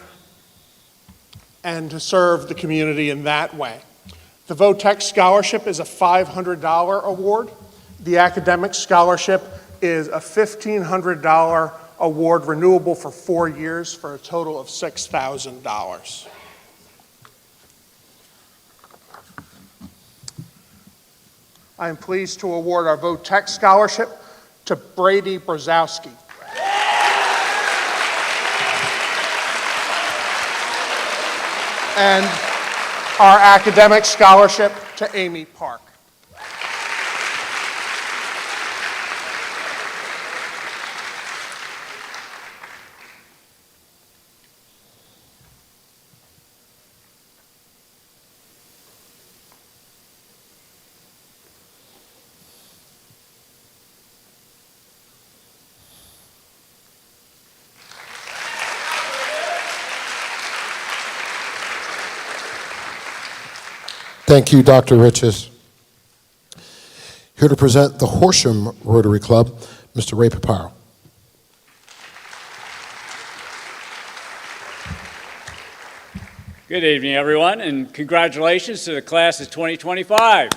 and to serve the community in that way. The VOTEC Scholarship is a $500 award. The academic scholarship is a $1,500 award renewable for 4 years for a total of $6,000. I am pleased to award our VOTEC Scholarship to Brady Brzezowski. And our academic scholarship to Amy Park. Thank you, Dr. Riches. Here to present the Horsham Rotary Club, Mr. Ray Paparo. Good evening, everyone, and congratulations to the class of 2025.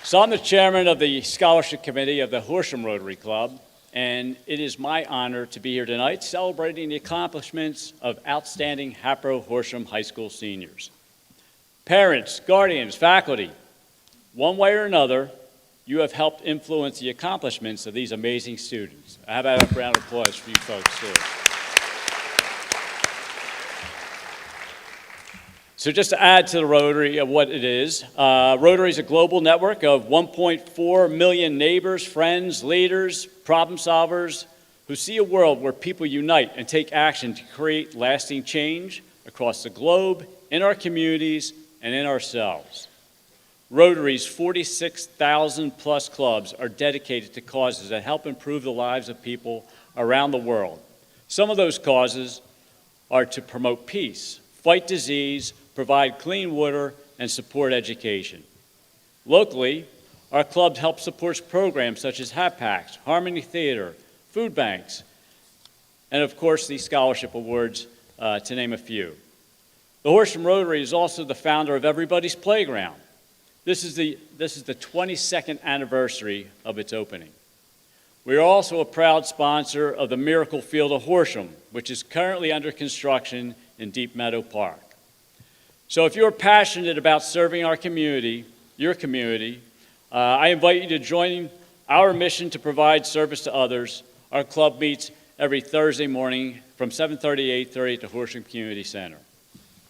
So I'm the chairman of the Scholarship Committee of the Horsham Rotary Club, and it is my honor to be here tonight celebrating the accomplishments of outstanding Hatboro-Horsham High School seniors. Parents, guardians, faculty, one way or another, you have helped influence the accomplishments of these amazing students. How about a round of applause for you folks, too? So just to add to the Rotary of what it is, Rotary is a global network of 1.4 million neighbors, friends, leaders, problem solvers who see a world where people unite and take action to create lasting change across the globe, in our communities, and in ourselves. Rotary's 46,000 plus clubs are dedicated to causes that help improve the lives of people around the world. Some of those causes are to promote peace, fight disease, provide clean water, and support education. Locally, our club helps support programs such as Hat Packs, Harmony Theater, food banks, and of course these scholarship awards to name a few. The Horsham Rotary is also the founder of Everybody's Playground. This is the 22nd anniversary of its opening. We are also a proud sponsor of the Miracle Field of Horsham, which is currently under construction in Deep Meadow Park. So if you're passionate about serving our community, your community, I invite you to join our mission to provide service to others. Our club meets every Thursday morning from 7:30 to 8:30 at the Horsham Community Center.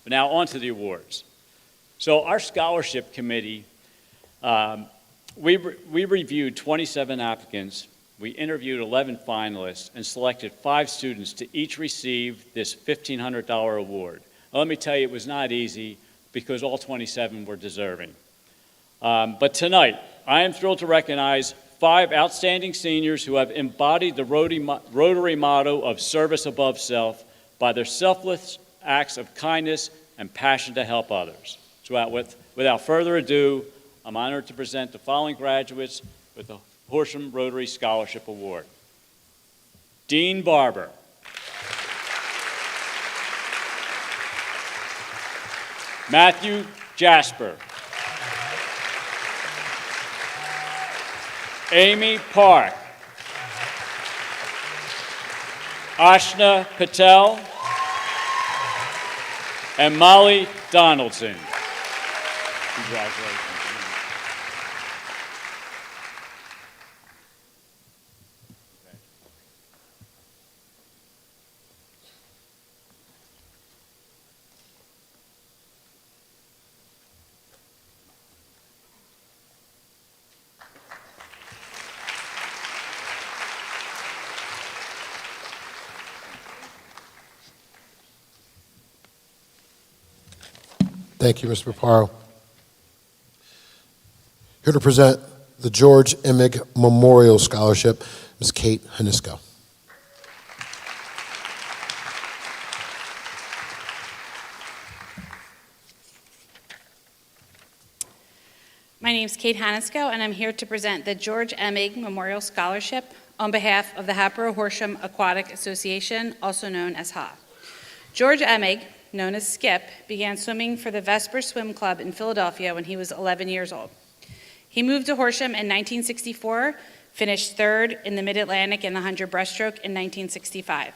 But now on to the awards. So our scholarship committee, we reviewed 27 applicants. We interviewed 11 finalists and selected 5 students to each receive this $1,500 award. Now, let me tell you, it was not easy because all 27 were deserving. But tonight, I am thrilled to recognize 5 outstanding seniors who have embodied the Rotary motto of service above self by their selfless acts of kindness and passion to help others. So without further ado, I'm honored to present the following graduates with the Horsham Rotary Scholarship Award. Dean Barber. Matthew Jasper. Amy Park. Ashna Patel. And Molly Donaldson. Congratulations. Thank you, Mr. Paparo. Here to present the George Emig Memorial Scholarship, Ms. Kate Hanisco. My name is Kate Hanisco, and I'm here to present the George Emig Memorial Scholarship on behalf of the Hatboro-Horsham Aquatic Association, also known as HHEA. George Emig, known as Skip, began swimming for the Vesper Swim Club in Philadelphia when he was 11 years old. He moved to Horsham in 1964, finished third in the Mid-Atlantic in the 100 breaststroke in 1965.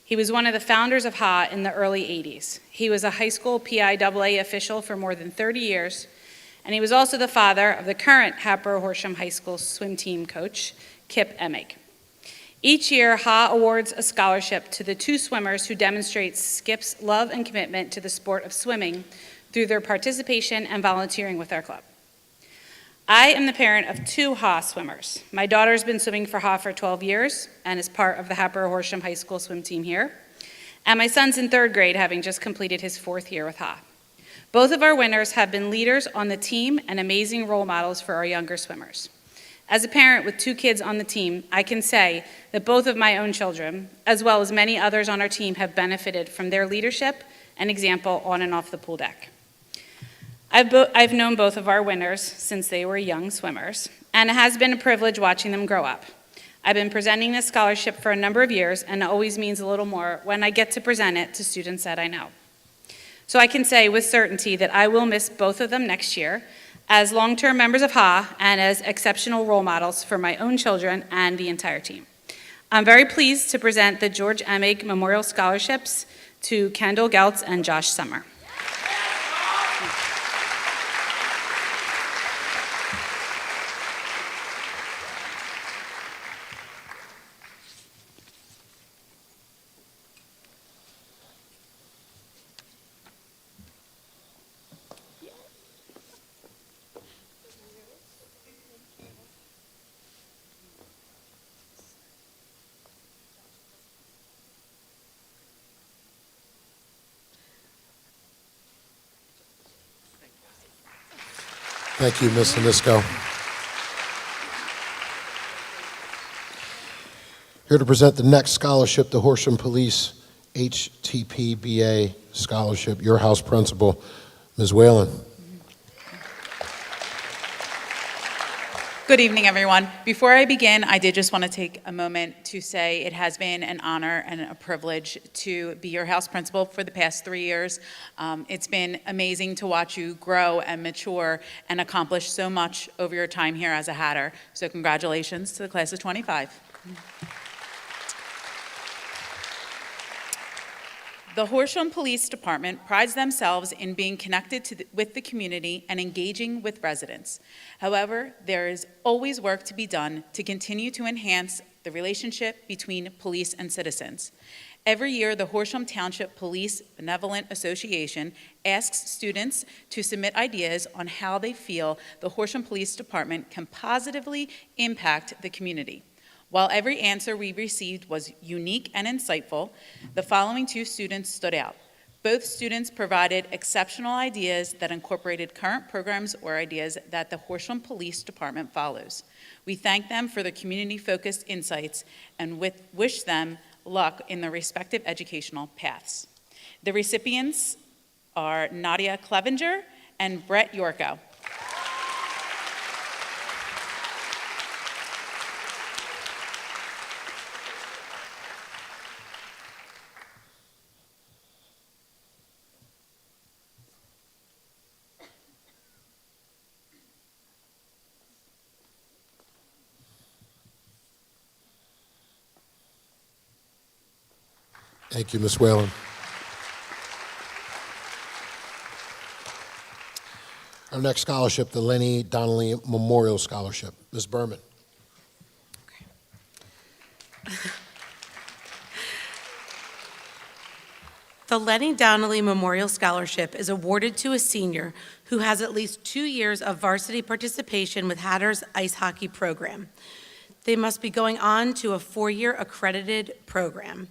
He was one of the founders of HHEA in the early 80s. He was a high school PIAA official for more than 30 years, and he was also the father of the current Hatboro-Horsham High School swim team coach, Kip Emig. Each year, HHEA awards a scholarship to the 2 swimmers who demonstrate Skip's love and commitment to the sport of swimming through their participation and volunteering with our club. I am the parent of 2 HHEA swimmers. My daughter's been swimming for HHEA for 12 years and is part of the Hatboro-Horsham High School swim team here. And my son's in 3rd grade, having just completed his 4th year with HHEA. Both of our winners have been leaders on the team and amazing role models for our younger swimmers. As a parent with 2 kids on the team, I can say that both of my own children, as well as many others on our team, have benefited from their leadership and example on and off the pool deck. I've known both of our winners since they were young swimmers, and it has been a privilege watching them grow up. I've been presenting this scholarship for a number of years, and it always means a little more when I get to present it to students that I know. So I can say with certainty that I will miss both of them next year, as long-term members of HHEA and as exceptional role models for my own children and the entire team. I'm very pleased to present the George Emig Memorial Scholarships to Kendall Geltz and Josh Summer. Thank you, Ms. Hanisco. Here to present the next scholarship, the Horsham Police HTPBA Scholarship, your house principal, Ms. Whalen. Good evening, everyone. Before I begin, I did just want to take a moment to say it has been an honor and a privilege to be your house principal for the past 3 years. It's been amazing to watch you grow and mature and accomplish so much over your time here as a Hatter. So congratulations to the class of 25. The Horsham Police Department prides themselves in being connected with the community and engaging with residents. However, there is always work to be done to continue to enhance the relationship between police and citizens. Every year, the Horsham Township Police Benevolent Association asks students to submit ideas on how they feel the Horsham Police Department can positively impact the community. While every answer we received was unique and insightful, the following 2 students stood out. Both students provided exceptional ideas that incorporated current programs or ideas that the Horsham Police Department follows. We thank them for their community-focused insights and wish them luck in their respective educational paths. The recipients are Nadia Clevenger and Brett Yorko. Thank you, Ms. Whalen. Our next scholarship, the Lenny Donnelly Memorial Scholarship. Ms. Berman. The Lenny Donnelly Memorial Scholarship is awarded to a senior who has at least 2 years of varsity participation with Hatter's ice hockey program. They must be going on to a 4-year accredited program.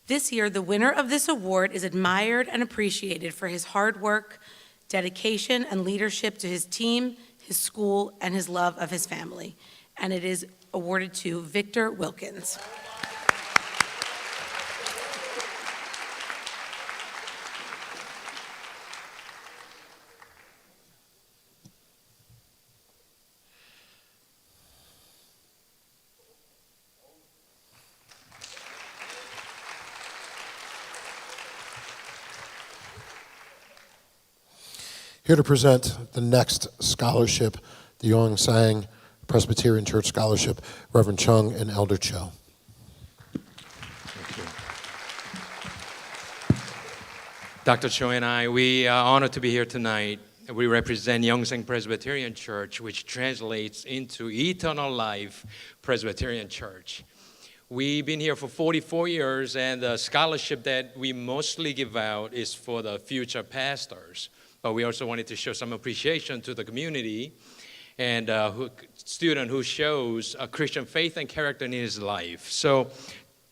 This year, the winner of this award is admired and appreciated for his hard work, dedication, and leadership to his team, his school, and his love of his family. And it is awarded to Victor Wilkins. Here to present the next scholarship, the Yong Sang Presbyterian Church Scholarship, Reverend Chung and Elder Cho. Dr. Cho and I, we are honored to be here tonight. We represent Yongsan Presbyterian Church, which translates into Eternal Life Presbyterian Church. We've been here for 44 years, and the scholarship that we mostly give out is for the future pastors. But we also wanted to show some appreciation to the community and student who shows a Christian faith and character in his life. So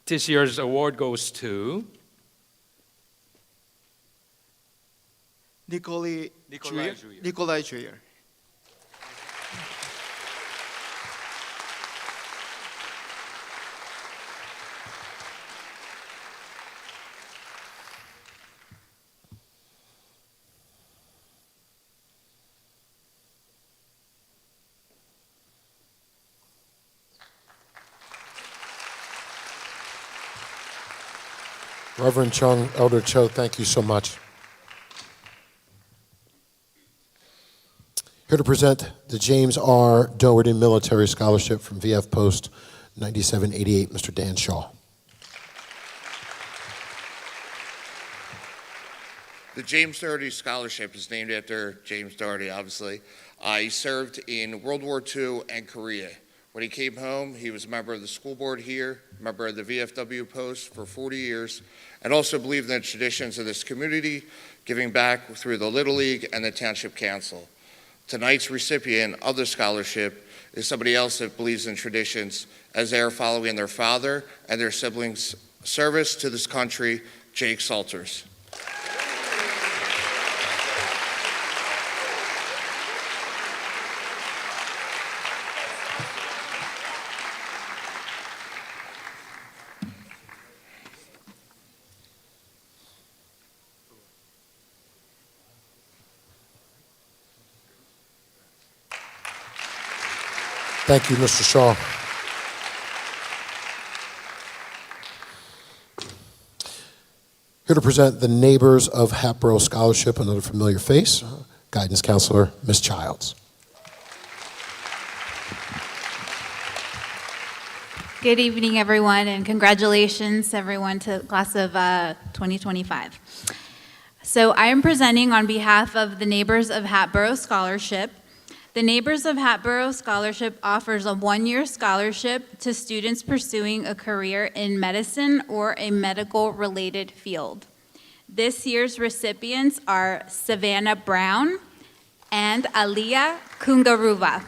this year's award goes to Nikolai Juyer. Reverend Chung, Elder Cho, thank you so much. Here to present the James R. Doherty Military Scholarship from VF Post 9788, Mr. Dan Shaw. The James Doherty Scholarship is named after James Doherty, obviously. He served in World War II and Korea. When he came home, he was a member of the school board here, member of the VFW Post for 40 years, and also believed in the traditions of this community, giving back through the Little League and the Township Council. Tonight's recipient of the scholarship is somebody else that believes in traditions as they are following their father and their siblings' service to this country, Jake Salters. Thank you, Mr. Shaw. Here to present the Neighbors of Hatboro Scholarship, another familiar face, guidance counselor, Ms. Childs. Good evening, everyone, and congratulations, everyone, to the class of 2025. So I am presenting on behalf of the Neighbors of Hatboro Scholarship. The Neighbors of Hatboro Scholarship offers a one-year scholarship to students pursuing a career in medicine or a medical-related field. This year's recipients are Savannah Brown and Aliyah Kungaruva.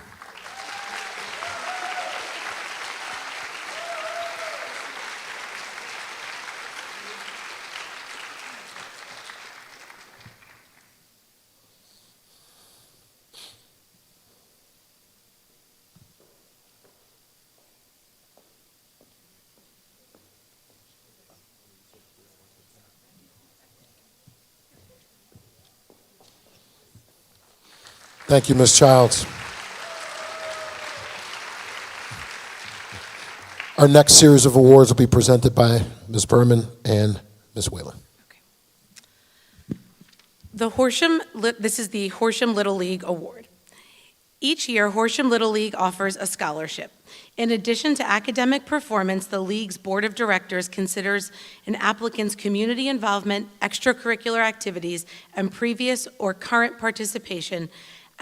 Thank you, Ms. Childs. Our next series of awards will be presented by Ms. Berman and Ms. Whalen. This is the Horscham Little League Award. Each year, Horscham Little League offers a scholarship. In addition to academic performance, the league's board of directors considers an applicant's community involvement, extracurricular activities, and previous or current participation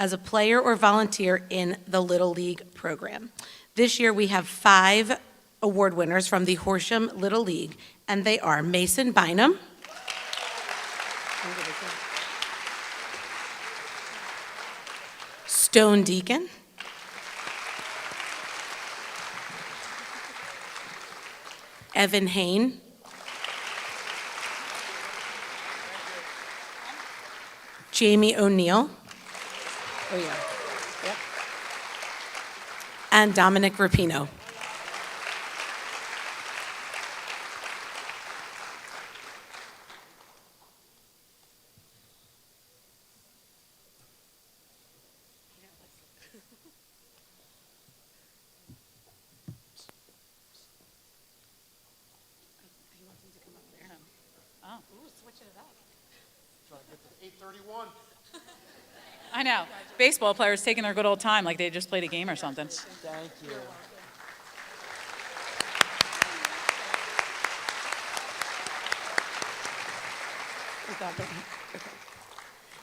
as a player or volunteer in the Little League program. This year, we have 5 award winners from the Horscham Little League, and they are Mason Bynum, Stone Deacon, Evan Hain, Jamie O'Neill, and Dominic Rapino. I know. Baseball players taking their good old time like they just played a game or something. Thank you.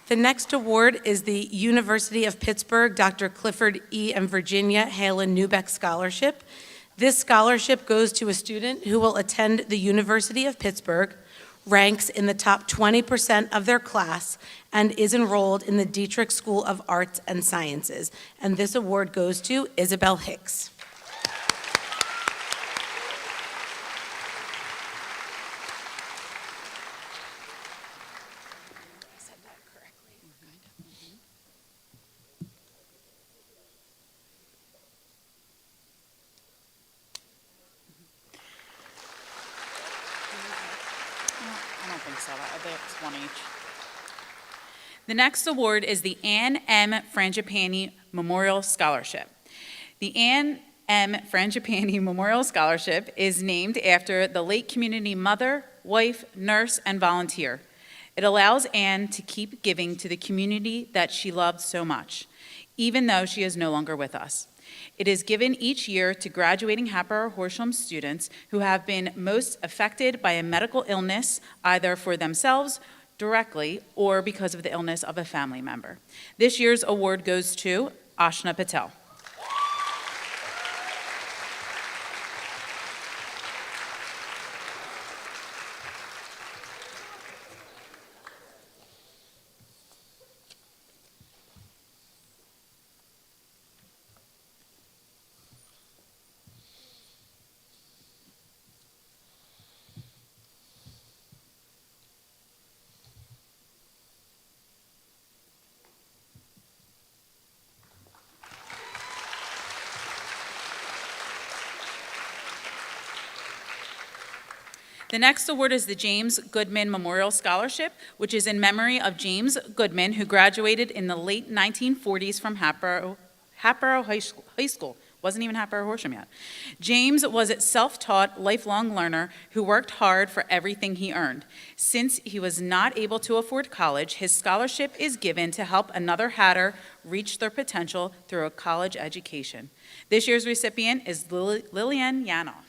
The next award is the University of Pittsburgh Dr. Clifford E. and Virginia Halen Newbeck Scholarship. This scholarship goes to a student who will attend the University of Pittsburgh, ranks in the top 20% of their class, and is enrolled in the Dietrich School of Arts and Sciences. And this award goes to Isabel Hicks. I don't think so. I think it's one each. The next award is the Ann M. Frangipani Memorial Scholarship. The Ann M. Frangipani Memorial Scholarship is named after the late community mother, wife, nurse, and volunteer. It allows Ann to keep giving to the community that she loved so much, even though she is no longer with us. It is given each year to graduating Hatboro-Horsham students who have been most affected by a medical illness, either for themselves directly or because of the illness of a family member. This year's award goes to Ashna Patel. The next award is the James Goodman Memorial Scholarship, which is in memory of James Goodman, who graduated in the late 1940s from Hatboro High School. Wasn't even Hatboro-Horsham yet. James was a self-taught, lifelong learner who worked hard for everything he earned. Since he was not able to afford college, his scholarship is given to help another Hatter reach their potential through a college education. This year's recipient is Lillian Yanoff.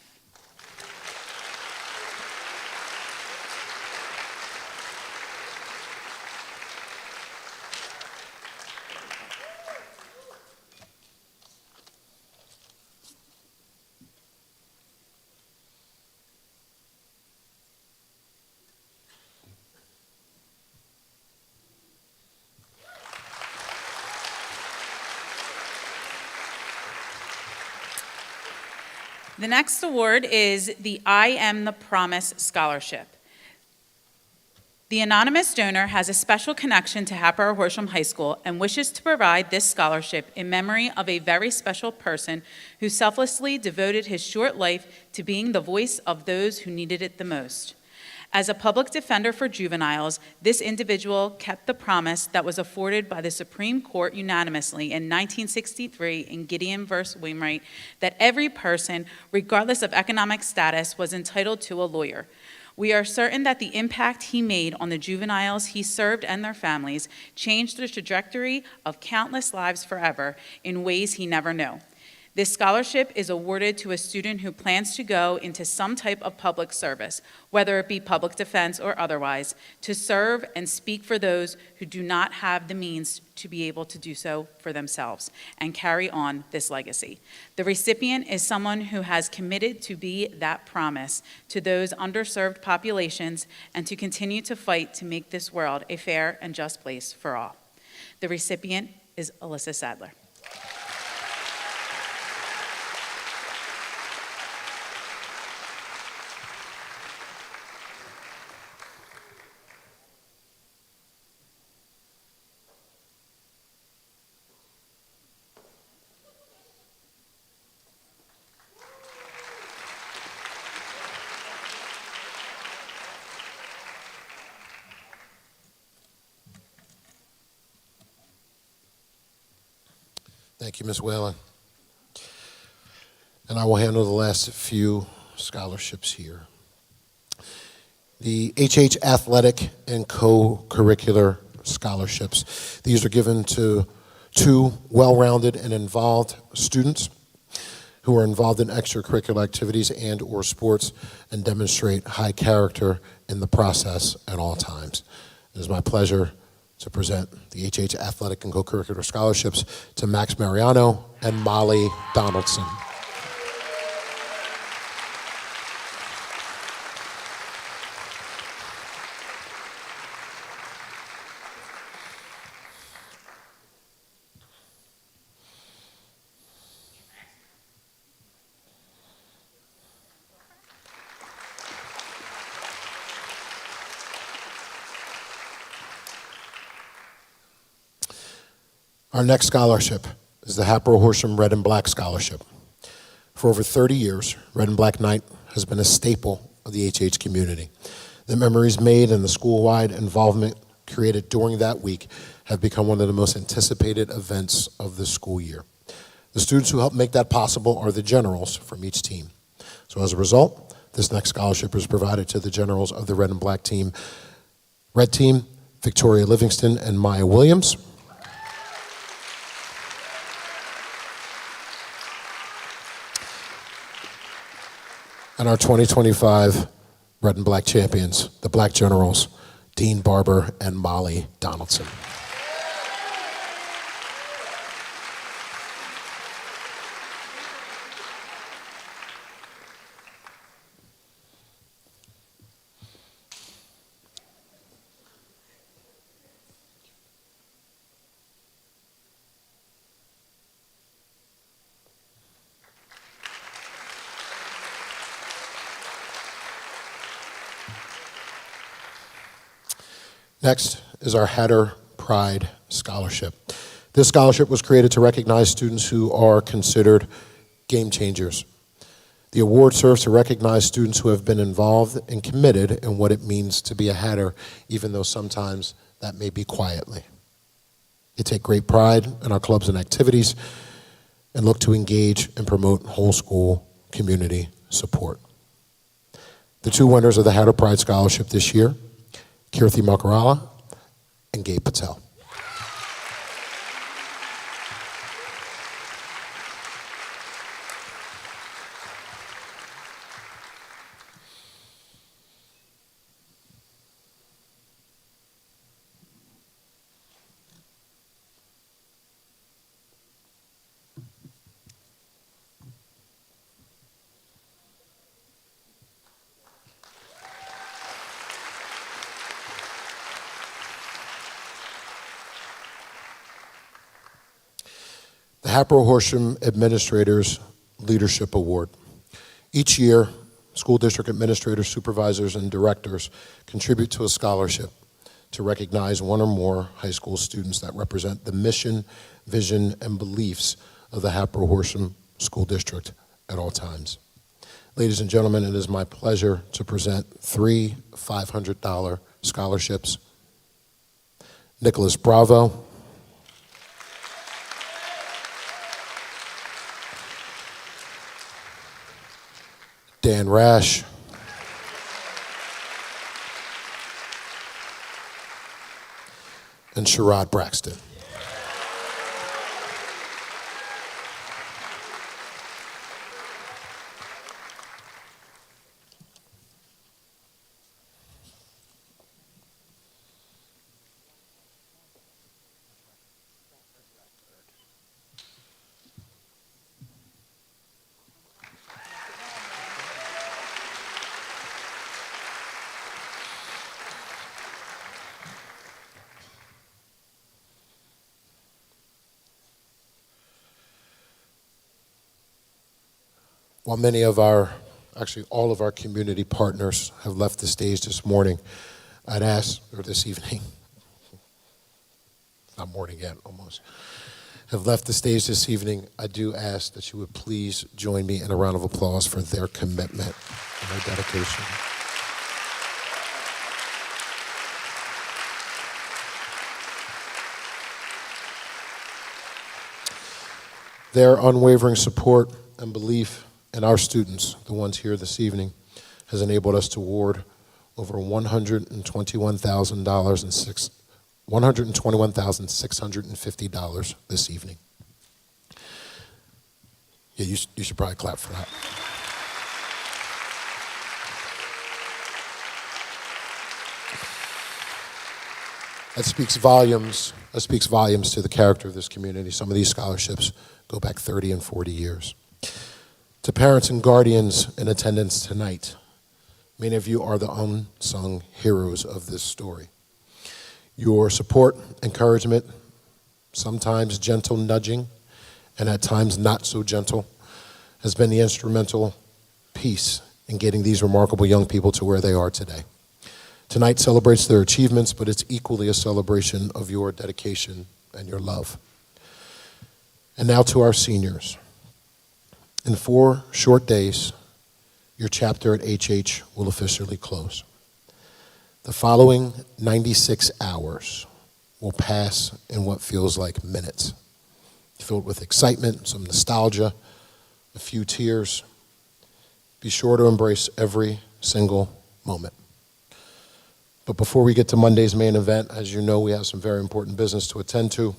The next award is the I Am the Promise Scholarship. The anonymous donor has a special connection to Hatboro-Horsham High School and wishes to provide this scholarship in memory of a very special person who selflessly devoted his short life to being the voice of those who needed it the most. As a public defender for juveniles, this individual kept the promise that was afforded by the Supreme Court unanimously in 1963 in Gideon v. Wainwright that every person, regardless of economic status, was entitled to a lawyer. We are certain that the impact he made on the juveniles he served and their families changed the trajectory of countless lives forever in ways he never knew. This scholarship is awarded to a student who plans to go into some type of public service, whether it be public defense or otherwise, to serve and speak for those who do not have the means to be able to do so for themselves and carry on this legacy. The recipient is someone who has committed to be that promise to those underserved populations and to continue to fight to make this world a fair and just place for all. The recipient is Alyssa Sadler. Thank you, Ms. Whalen. And I will handle the last few scholarships here. The HH Athletic and Co-Curricular Scholarships. These are given to 2 well-rounded and involved students who are involved in extracurricular activities and or sports and demonstrate high character in the process at all times. It is my pleasure to present the HH Athletic and Co-Curricular Scholarships to Max Mariano and Molly Donaldson. Our next scholarship is the Hatboro-Horsham Red and Black Scholarship. For over 30 years, Red and Black Night has been a staple of the HH community. The memories made and the school-wide involvement created during that week have become one of the most anticipated events of the school year. The students who help make that possible are the generals from each team. So as a result, this next scholarship is provided to the generals of the Red and Black team. Red team, Victoria Livingston and Maya Williams. And our 2025 Red and Black champions, the Black Generals, Dean Barber and Molly Donaldson. Next is our Hatter Pride Scholarship. This scholarship was created to recognize students who are considered game changers. The award serves to recognize students who have been involved and committed in what it means to be a Hatter, even though sometimes that may be quietly. They take great pride in our clubs and activities and look to engage and promote whole school community support. The two winners of the Hatter Pride Scholarship this year, Kirthi Makarala and Gabe Patel. The Hatboro-Horsham Administrators Leadership Award. Each year, school district administrators, supervisors, and directors contribute to a scholarship to recognize one or more high school students that represent the mission, vision, and beliefs of the Hatboro-Horsham School District at all times. Ladies and gentlemen, it is my pleasure to present 3 $500 scholarships. Nicholas Bravo, Dan Rash, and Sherrod Braxton. While many of our, actually all of our community partners have left the stage this morning, I'd ask, or this evening, not morning yet, almost, have left the stage this evening, I do ask that you would please join me in a round of applause for their commitment and their dedication. Their unwavering support and belief in our students, the ones here this evening, has enabled us to award over $121,650 this evening. Yeah, you should probably clap for that. That speaks volumes to the character of this community. Some of these scholarships go back 30 and 40 years. To parents and guardians in attendance tonight, many of you are the unsung heroes of this story. Your support, encouragement, sometimes gentle nudging, and at times not so gentle, has been the instrumental piece in getting these remarkable young people to where they are today. Tonight celebrates their achievements, but it's equally a celebration of your dedication and your love. And now to our seniors. In 4 short days, your chapter at HH will officially close. The following 96 hours will pass in what feels like minutes, filled with excitement, some nostalgia, a few tears. Be sure to embrace every single moment. But before we get to Monday's main event, as you know, we have some very important business to attend to.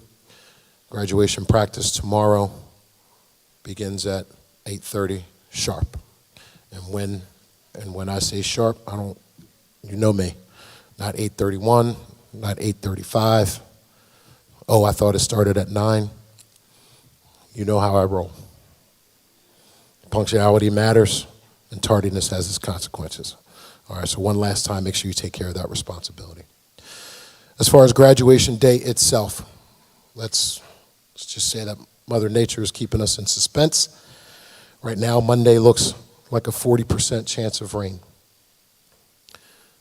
Graduation practice tomorrow begins at 8:30 sharp. And when I say sharp, you know me, not 8:31, not 8:35. Oh, I thought it started at 9. You know how I roll. Punctuality matters, and tardiness has its consequences. All right, so one last time, make sure you take care of that responsibility. As far as graduation day itself, let's just say that Mother Nature is keeping us in suspense. Right now, Monday looks like a 40% chance of rain.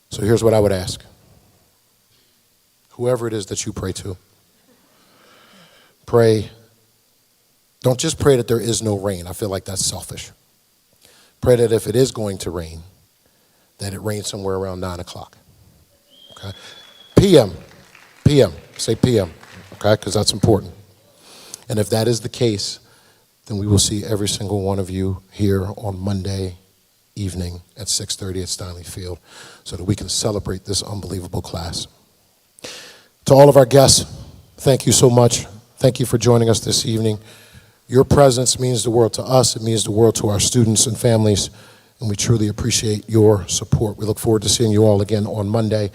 So here's what I would ask. Whoever it is that you pray to, pray. Don't just pray that there is no rain. I feel like that's selfish. Pray that if it is going to rain, that it rains somewhere around 9 o'clock. Okay? PM. Say PM, okay? Because that's important. And if that is the case, then we will see every single one of you here on Monday evening at 6:30 at Stanley Field so that we can celebrate this unbelievable class. To all of our guests, thank you so much. Thank you for joining us this evening. Your presence means the world to us. It means the world to our students and families, and we truly appreciate your support. We look forward to seeing you all again on Monday.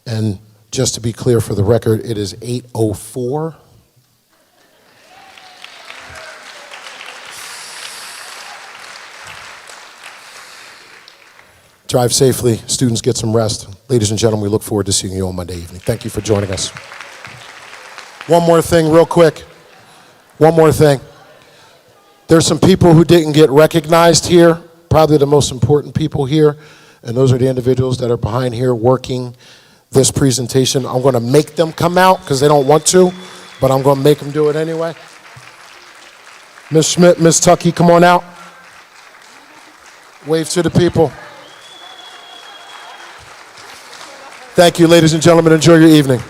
And just to be clear for the record, it is 8:04. Drive safely. Students, get some rest. Ladies and gentlemen, we look forward to seeing you on Monday evening. Thank you for joining us. One more thing real quick. One more thing. There's some people who didn't get recognized here, probably the most important people here, and those are the individuals that are behind here working this presentation. I'm going to make them come out because they don't want to, but I'm going to make them do it anyway. Ms. Schmidt, Ms. Tuckey, come on out. Wave to the people. Thank you, ladies and gentlemen. Enjoy your evening.